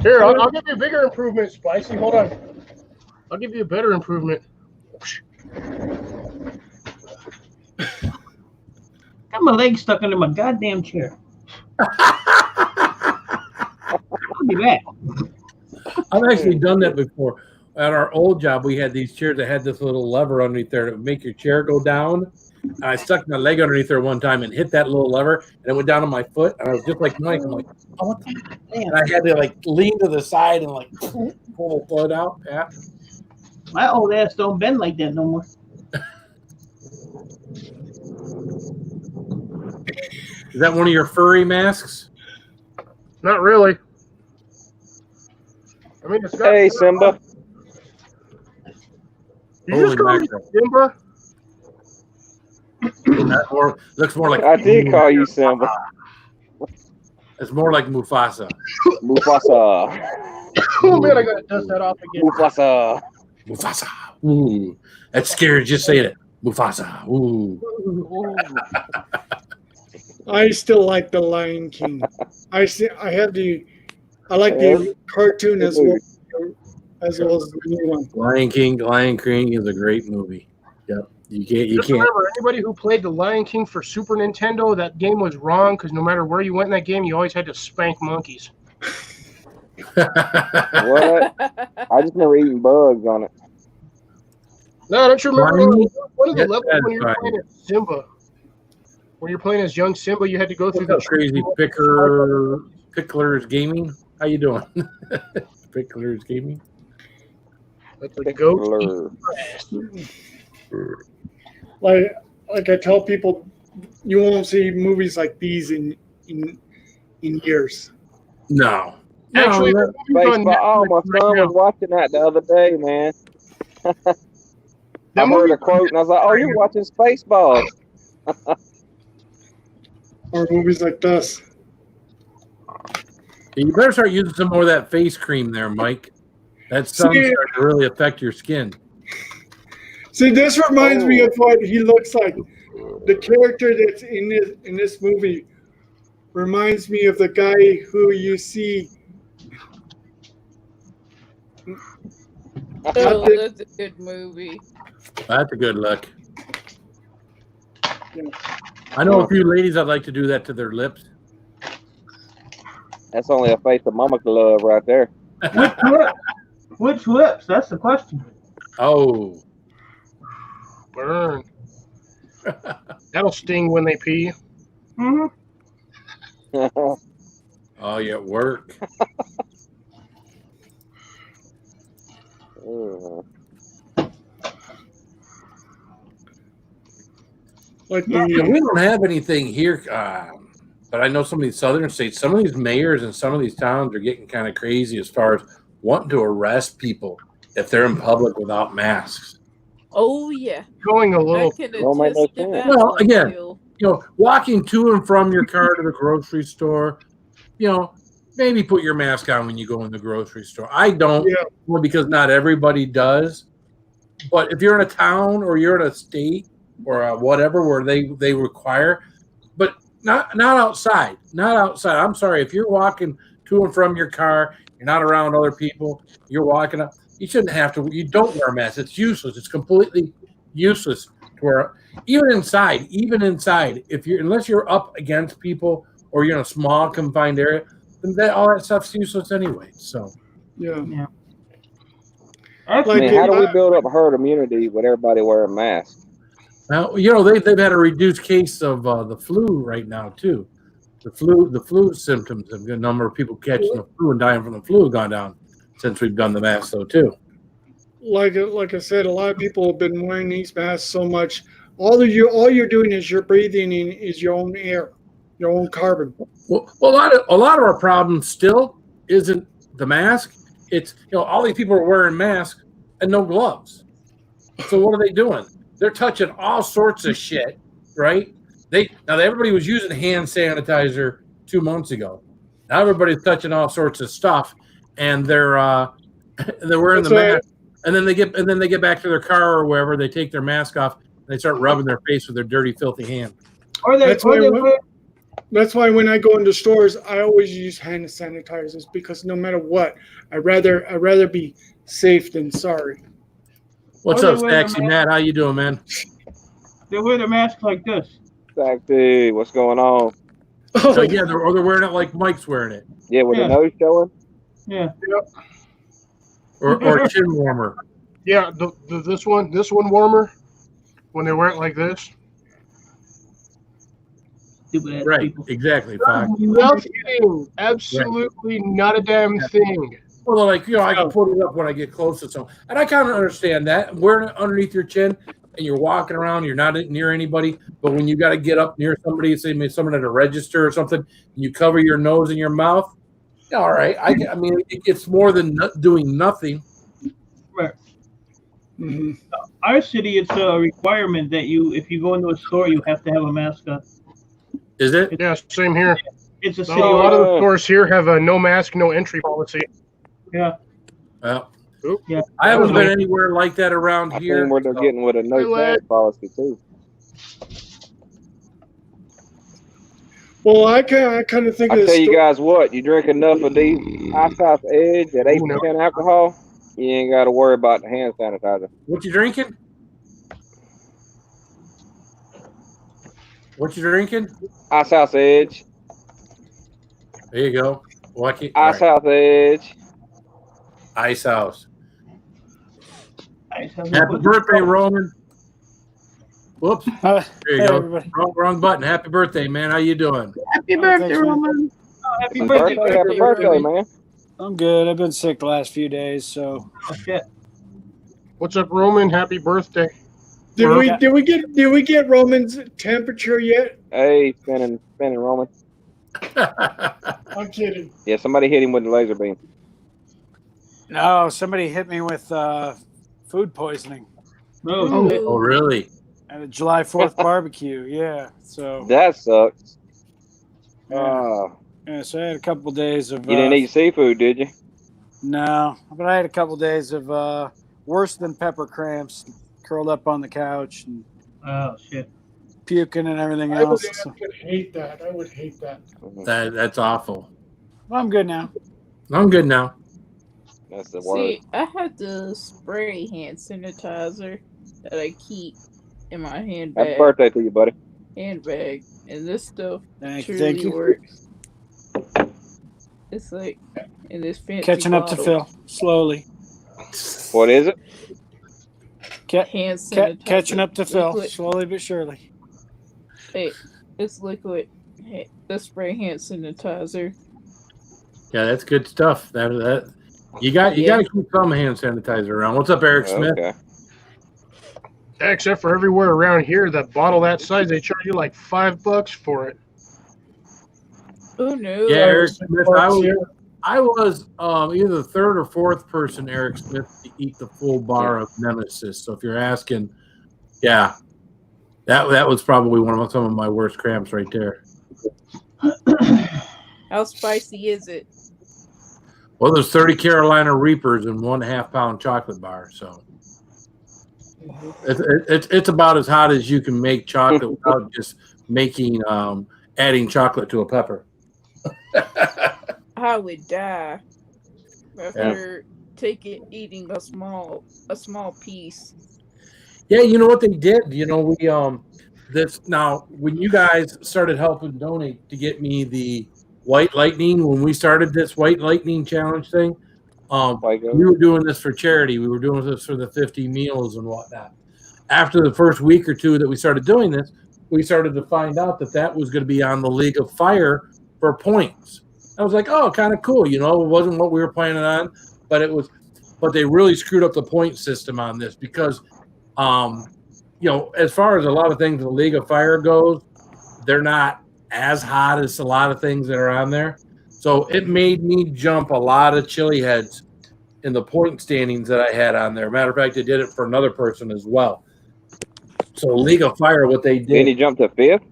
Here, I'll give you a bigger improvement, Spicy. Hold on. I'll give you a better improvement. Got my leg stuck under my goddamn chair. I'll be back. I've actually done that before. At our old job, we had these chairs that had this little lever underneath there to make your chair go down. And I stuck my leg underneath there one time and hit that little lever, and it went down on my foot. And I was just like Mike. I'm like, oh, what the? And I had to like lean to the side and like pull the foot out. Yeah. My old ass don't bend like that no more. Is that one of your furry masks? Not really. I mean, it's got. Hey, Simba. You just call me Simba? That looks more like. I did call you Simba. It's more like Mufasa. Mufasa. Oh man, I gotta dust that off again. Mufasa. Mufasa. Ooh, that's scary. Just saying it. Mufasa. Ooh. I still like the Lion King. I like the cartoon as well as the new one. Lion King is a great movie. Yep. You Just can't. remember, anybody who played the Lion King for Super Nintendo, that game was wrong because no matter where you went in that game, you always had to spank monkeys. What? I just remember eating bugs on it. No, don't you remember one of the Yes, levels that's when you were right. playing as Simba? When you're playing as young Simba, you had to go through What's up, Crazy Pickler's Gaming? How you doing? Pickler's Gaming. That's a goat. Like I tell people, you won't see movies like these in years. No. Actually, No, Baseball. Oh, my son was watching that the other day, man. I heard a quote and I was like, "Oh, you're watching Spaceballs." Or movies like this. you better start using some more of that face cream there, Mike. That sun's starting to really affect your skin. See, this reminds me of what he looks like. The character that's in this movie reminds me of the guy who you see. Oh, that's a good movie. That's a good look. I know a few ladies I'd like to do that to their lips. That's only a face of mama could love right there. Which lips? That's the question. Oh. Burn. That'll sting when they pee. Mm-hmm. Oh, you at work. Like we don't have anything here, but I know some of these southern states, some of these mayors and some of these towns are getting kind of crazy as far as wanting to arrest people if they're in public without masks. Oh yeah, going a little. I can attest to that. Well, again, Phil. walking to and from your car to the grocery store, maybe put your mask on when you go in the grocery store. I don't, because not everybody does. But if you're in a town or you're in a state or whatever where they require, but not outside. Not outside. I'm sorry, if you're walking to and from your car, you're not around other people, you're walking up, you shouldn't have to. You don't wear a mask. It's useless. It's completely useless to wear. Even inside, unless you're up against people or you're in a small confined area, then all that stuff's useless anyway. So yeah. Actually, how do we build up herd immunity with everybody wearing masks? Now they've had a reduced case of the flu right now too. The flu symptoms of a number of people catching the flu and dying from the flu have gone down since we've done the mask though too. Like I said, a lot of people have been wearing these masks so much. All you're doing is you're breathing in is your own air, your own carbon. Well, a lot of our problem still isn't the mask. It's all these people are wearing masks and no gloves. So what are they doing? They're touching all sorts of shit, right? Everybody was using hand sanitizer 2 months ago. Now everybody's touching all sorts of stuff, and they're wearing the mask. And then they get back to their car or wherever. They take their mask off and they start rubbing their face with their dirty, filthy hand. That's why when I go into stores, I always use hand sanitizers because no matter what, I'd rather be safe than sorry. What's up, Staxy Matt? How you doing, man? They wear the mask like this. Staxy, what's going on? So yeah, they're wearing it like Mike's wearing it. Yeah, with the nose showing. Yeah. Or chin warmer. Yeah, this one warmer when they wear it like this. Right, exactly. Nothing. Absolutely not a damn thing. Well, I can put it up when I get close to someone. And I kind of understand that. Wearing it underneath your chin and you're walking around, you're not near anybody. But when you got to get up near somebody, say maybe someone at a register or something, and you cover your nose and your mouth, all right. I mean, it's more than doing nothing. Right. Mm-hmm. Our city, it's a requirement that if you go into a store, you have to have a mask on. Is it? Yeah, same here. It's a city. A lot of the stores here have a no mask, no entry policy. Yeah. Well, yeah. I haven't been anywhere like that around here. I think where they're getting with a no mask policy too. Well, I kind of think. I tell you guys what, you drink enough of these Ice House Edge at 8% alcohol, you ain't got to worry about the hand sanitizer. What you drinking? What you drinking? Ice House Edge. There you go. Ice House Edge. Ice House. Happy birthday, Roman. Whoops. There you go. Wrong button. Happy birthday, man. How you doing? Happy birthday, Roman. Happy birthday, man. I'm good. I've been sick the last few days, so. Oh shit. What's up, Roman? Happy birthday. Did Well, we get Roman's temperature yet? Hey, spinning Roman. I'm kidding. Yeah, somebody hit him with the laser beam. No, somebody hit me with food poisoning Oh shit. Oh, really? at a July 4th barbecue. Yeah, so That sucks. yeah, so I had a couple days of. You didn't eat seafood, did you? No, but I had a couple days of worse than pepper cramps, curled up on the couch and Oh shit. puking and everything I would else. So, hate that. I would hate that. That's awful. well, I'm good now. I'm good now. That's the word. See, I have the spray hand sanitizer that I keep in my Happy handbag. birthday to you, buddy. And this stuff Thank you. truly Thank you. works. It's like in this fancy Catching up to bottle. Phil slowly. What is it? Hand sanitizer. Catching up to Phil Liquid. slowly but surely. Hey, it's liquid. Hey, the spray hand sanitizer. Yeah, that's good stuff. That you got to keep some hand sanitizer around. What's up, Eric Smith? Okay. Yeah, except for everywhere around here, that bottle that size, they charge you like $5 for it. Oh no. Yeah, Eric Smith. I was either the third or fourth person, Eric Smith, to eat the full bar of Nemesis. So if you're asking, yeah, that was probably some of my worst cramps right there. How spicy is it? Well, there's 30 Carolina Reapers in 1.5 pound chocolate bar, so it's about as hot as you can make chocolate without just making adding chocolate to a pepper. I would die after eating a small piece. Yeah, you know what they did? You know, we when you guys started helping donate to get me the White Lightning, when we started this White Lightning challenge thing, we were doing this for charity. We were doing this for the 50 meals and whatnot. After the first week or two that we started doing this, we started to find out that was going to be on the League of Fire for points. I was like, oh, kind of cool. You know, it wasn't what we were planning on, but they really screwed up the point system on this because, you know, as far as a lot of things in the League of Fire goes, they're not as hot as a lot of things that are on there. So it made me jump a lot of chili heads in the point standings that I had on there. Matter of fact, I did it for another person as well. So League of Fire, what they did. Then you jumped to fifth?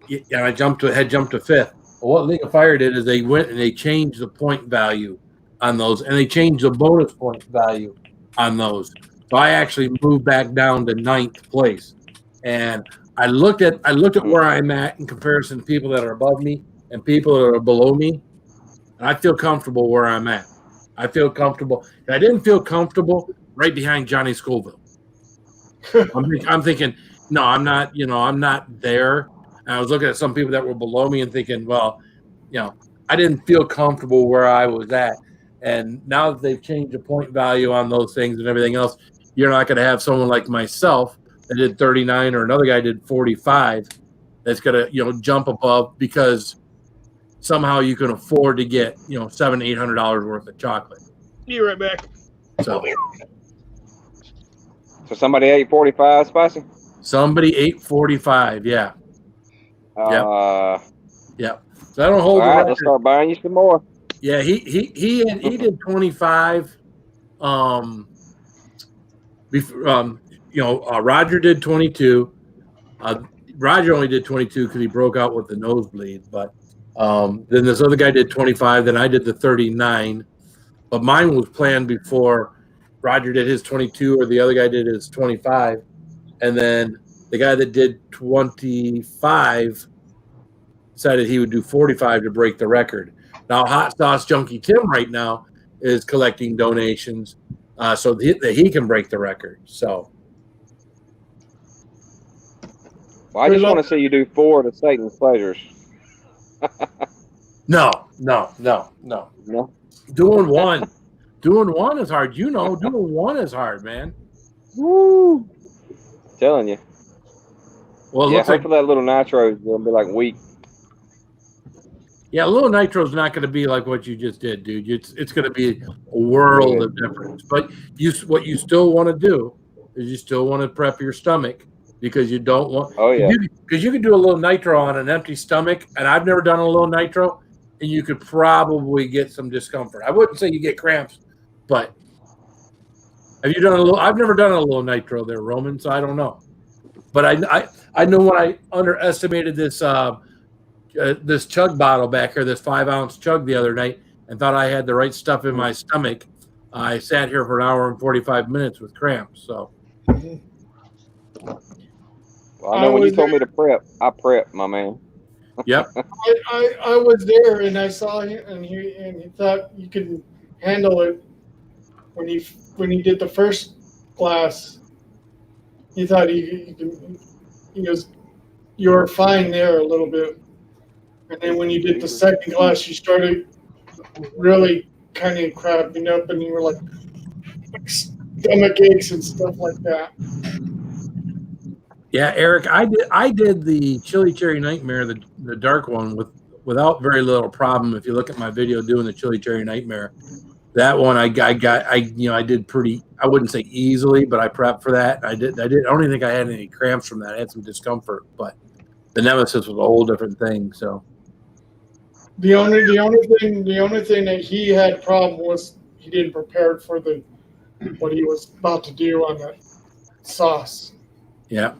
Yeah, I jumped to fifth. Well, what League of Fire did is they went and they changed the point value on those, and they changed the bonus point value on those. So I actually moved back down to 9th place. And I looked at where I'm at in comparison to people that are above me and people that are below me. And I feel comfortable where I'm at. I feel comfortable. And I didn't feel comfortable right behind Johnny Scoville. I'm thinking, no, I'm not, I'm not there. And I was looking at some people that were below me and thinking, well, I didn't feel comfortable where I was at. And now that they've changed the point value on those things and everything else, you're not going to have someone like myself that did 39 or another guy did 45 that's going to, jump above because somehow you can afford to get, $700-800 worth of chocolate. Be right back. So somebody ate 45 spicy? Somebody ate 45, yeah. Yep. So I don't hold all the right, record. let's start buying you some more. Yeah, he did 25. Roger did 22. Roger only did 22 because he broke out with the nosebleed. But then this other guy did 25. Then I did the 39. But mine was planned before Roger did his 22 or the other guy did his 25. And then the guy that did 25 decided he would do 45 to break the record. Now, Hot Sauce Junkie Tim right now is collecting donations so that he can break the record. So, well, I just want to see you do 4 to Satan's pleasures. No. Doing one is hard. Doing one is hard, man. Woo! Telling you. Well, it yeah, looks like hopefully that little nitro is going to be like weak. Yeah, low nitro is not going to be like what you just did, dude. It's going to be a world of difference. But what you still want to do is you still want to prep your stomach because you don't want. Oh yeah. Because you can do a little nitro on an empty stomach, and I've never done a little nitro, and you could probably get some discomfort. I wouldn't say you get cramps, but have you done a little? I've never done a little nitro there, Roman, so I don't know. But I know when I underestimated this. This chug bottle back here, this 5-ounce chug the other night, and thought I had the right stuff in my stomach. I sat here for an hour and 45 minutes with cramps. So, well, I know when you told me to prep, I prepped, my man. Yep. I was there and I saw him, and he thought you could handle it when he did the first glass. He thought he goes, you were fine there a little bit. And then when you did the second glass, you started really kind of cramping up, and you were like stomach aches and stuff like that. Yeah, Eric, I did the Chili Cherry Nightmare, the dark one, without very little problem. If you look at my video doing the Chili Cherry Nightmare, that one I did pretty. I wouldn't say easily, but I prepped for that. I don't even think I had any cramps from that. I had some discomfort, but the Nemesis was a whole different thing. So. The only thing that he had problem was he didn't prepare for what he was about to do on the sauce. Yeah.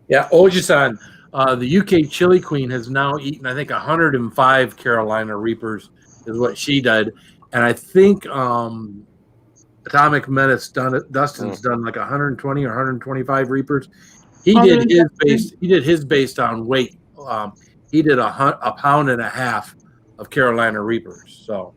Yeah. Ojisan, the UK Chili Queen has now eaten, I think, 105 Carolina Reapers is what she did. And I think Atomic Menace Dustin's done like 120 or 125 Reapers. He did his based on weight. He did a pound and a half of Carolina Reapers. So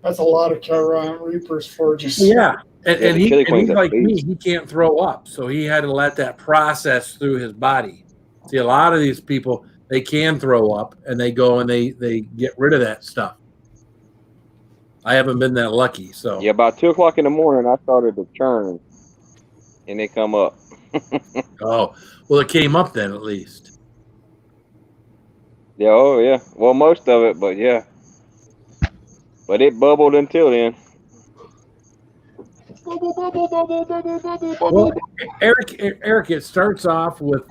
that's a lot of Carolina Reapers for just he's like me. He can't throw up, so he had to let that process through his body. See, a lot of these people, they can throw up, and they go and they get rid of that stuff. I haven't been that lucky. So yeah, about 2:00 in the morning, I started to churn, and they come up. Oh, well, it came up then at least. Yeah, oh yeah. Well, most of it, but yeah. But it bubbled until then. Well, Eric, it starts off with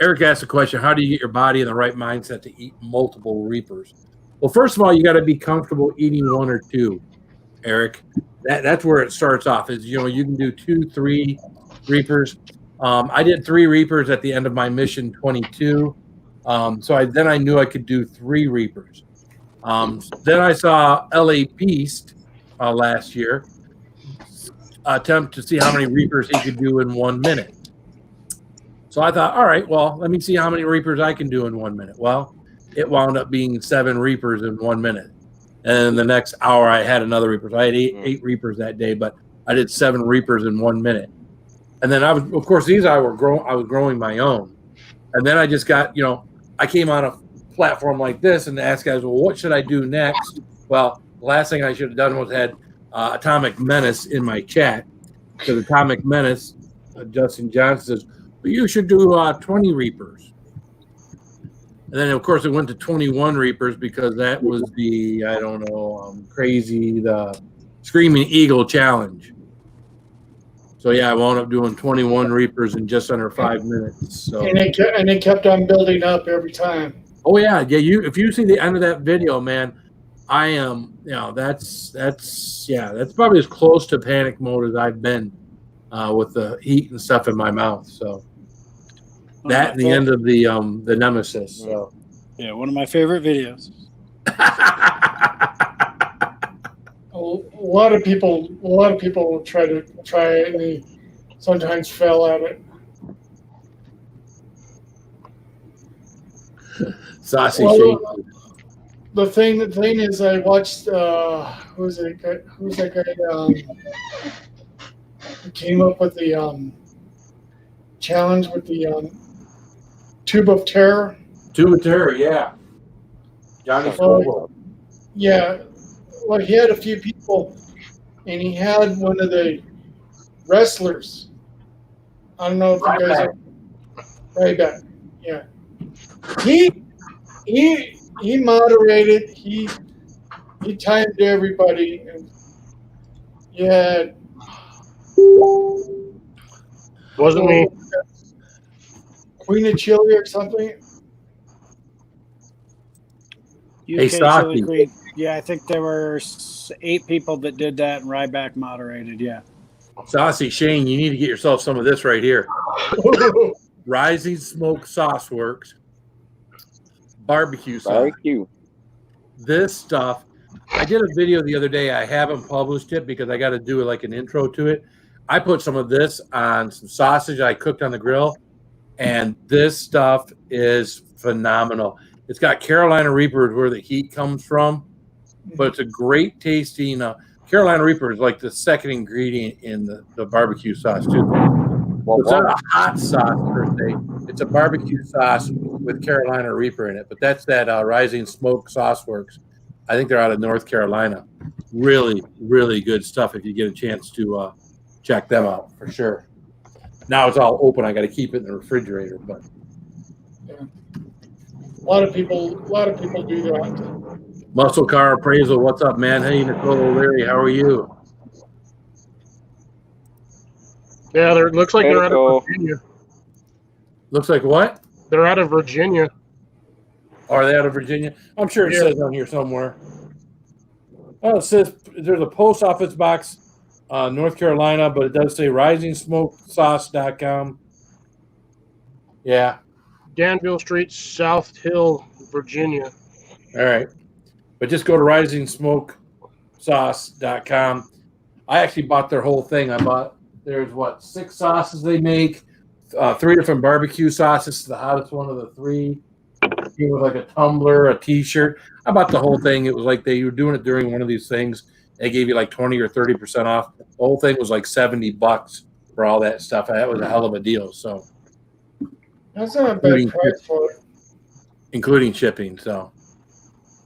Eric asked the question, how do you get your body in the right mindset to eat multiple Reapers? Well, first of all, you got to be comfortable eating one or two, Eric. That's where it starts off. Is you can do 2, 3 Reapers. I did 3 Reapers at the end of my mission 22. So I knew I could do 3 Reapers. Then I saw LA Beast last year attempt to see how many Reapers he could do in 1 minute. So I thought, all right, well, let me see how many Reapers I can do in 1 minute. Well, it wound up being 7 Reapers in 1 minute. And the next hour I had another Reaper. So I had 8 Reapers that day, but I did 7 Reapers in 1 minute. And then I was growing my own. And then I just got, I came on a platform like this and asked guys, well, what should I do next? Well, the last thing I should have done was had Atomic Menace in my chat. Because Atomic Menace, Justin Johnson says, well, you should do 20 Reapers. And then, of course, it went to 21 Reapers because that was the, the Screaming Eagle Challenge. So, yeah, I wound up doing 21 Reapers in just under 5 minutes. So. And it kept on building up every time. Oh, yeah. Yeah, if you see the end of that video, man, I am, that's probably as close to panic mode as I've been with the heat and stuff in my mouth. So that and the end of the Nemesis. So yeah, one of my favorite videos. A lot of people will try it, and they sometimes fail at it. Saucy shake. The thing is, I watched who's that guy? Who came up with the challenge with the Tube of Terror? Tube of Terror, yeah. Johnny Scoville. Yeah. Well, he had a few people, and he had one of the wrestlers. I don't know if you guys are Ryback. Yeah. He moderated. He timed everybody. And yeah. Wasn't me. Queen of Chile or something. UK Saki. Chili Queen. Yeah, I think there were 8 people that did that, and Ryback moderated. Yeah. Saucy Shane, you need to get yourself some of this right here. Rising Smoke Sauce Works. Barbecue sauce. Barbecue. This stuff, I did a video the other day. I haven't published it because I got to do like an intro to it. I put some of this on some sausage I cooked on the grill, and this stuff is phenomenal. It's got Carolina Reaper where the heat comes from, but it's a great tasting. Carolina Reaper is like the second ingredient in the barbecue sauce too. Well, it's not a hot sauce per se. It's a barbecue sauce with Carolina Reaper in it. But that's that Rising Smoke Sauce Works. I think they're out of North Carolina. Really, really good stuff if you get a chance to check them out for sure. Now it's all open. I got to keep it in the refrigerator. But yeah. A lot of people do that. Muscle Car Appraisal, what's up, man? Hey, Nicole O'Leary, how are you? Yeah, looks like they're out of Virginia. Looks like what? They're out of Virginia. Are they out of Virginia? I'm sure it says on here somewhere. Oh, it says there's a post office box, North Carolina, but it does say risingsmokesauce.com. Yeah. Danville Street, South Hill, Virginia. All right. But just go to risingsmokesauce.com. I actually bought their whole thing. There's 6 sauces they make, 3 different barbecue sauces, the hottest one of the 3. Came with like a tumbler, a t-shirt. I bought the whole thing. It was like they were doing it during one of these things. They gave you like 20 or 30% off. The whole thing was like $70 for all that stuff. That was a hell of a deal. So that's not a bad price for it. Including shipping. So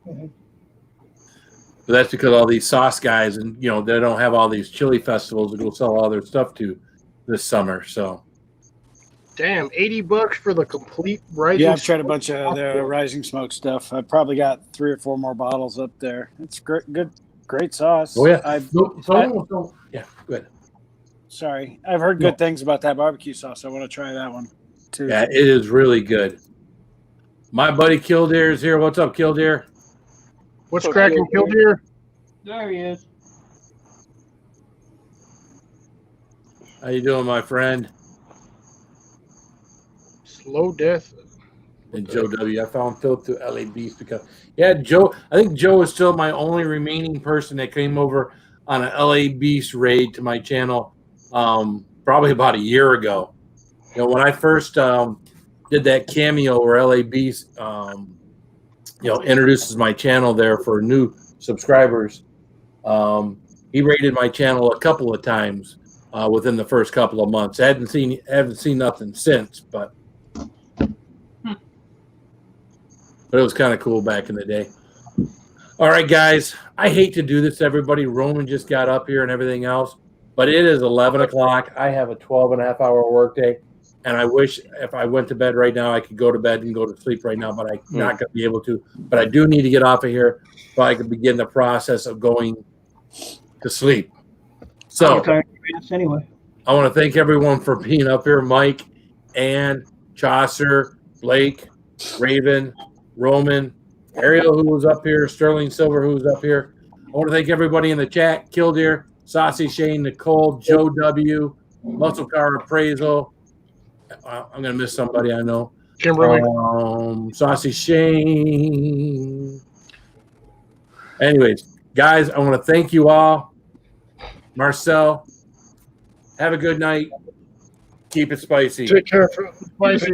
mm-hmm. But that's because all these sauce guys and they don't have all these chili festivals to go sell all their stuff to this summer. So damn, $80 for the complete Rising. Yeah, I've tried a bunch of the Rising Smoke stuff. I've probably got 3 or 4 more bottles up there. It's great sauce. Oh yeah. Yeah, good. Sorry, I've heard good things about that barbecue sauce. I want to try that one too. Yeah, it is really good. My buddy Killdeer is here. What's up, Killdeer? What's cracking, Killdeer? There he is. How you doing, my friend? Slow death. And Joe W. I found Phil to LA Beast because Joe. I think Joe is still my only remaining person that came over on an LA Beast raid to my channel, probably about a year ago. When I first did that cameo where LA Beast, introduces my channel there for new subscribers. He raided my channel a couple of times within the first couple of months. I haven't seen nothing since, but it was kind of cool back in the day. All right, guys, I hate to do this to everybody. Roman just got up here and everything else, but it is 11 o'clock. I have a 12-and-a-half-hour workday, and I wish if I went to bed right now, I could go to bed and go to sleep right now, but I'm not going to be able to. But I do need to get off of here so I can begin the process of going to sleep. So anyway, I want to thank everyone for being up here. Mike, Ann, Chaucer, Blake, Raven, Roman, Ariel, who was up here, Sterling Silver, who was up here. I want to thank everybody in the chat. Killdeer, Saucy Shane, Nicole, Joe W, Muscle Car Appraisal. I'm going to miss somebody I know. Kimberly. Saucy Shane. Anyways, guys, I want to thank you all. Marcel, have a good night. Keep it spicy. Take care. Spicy.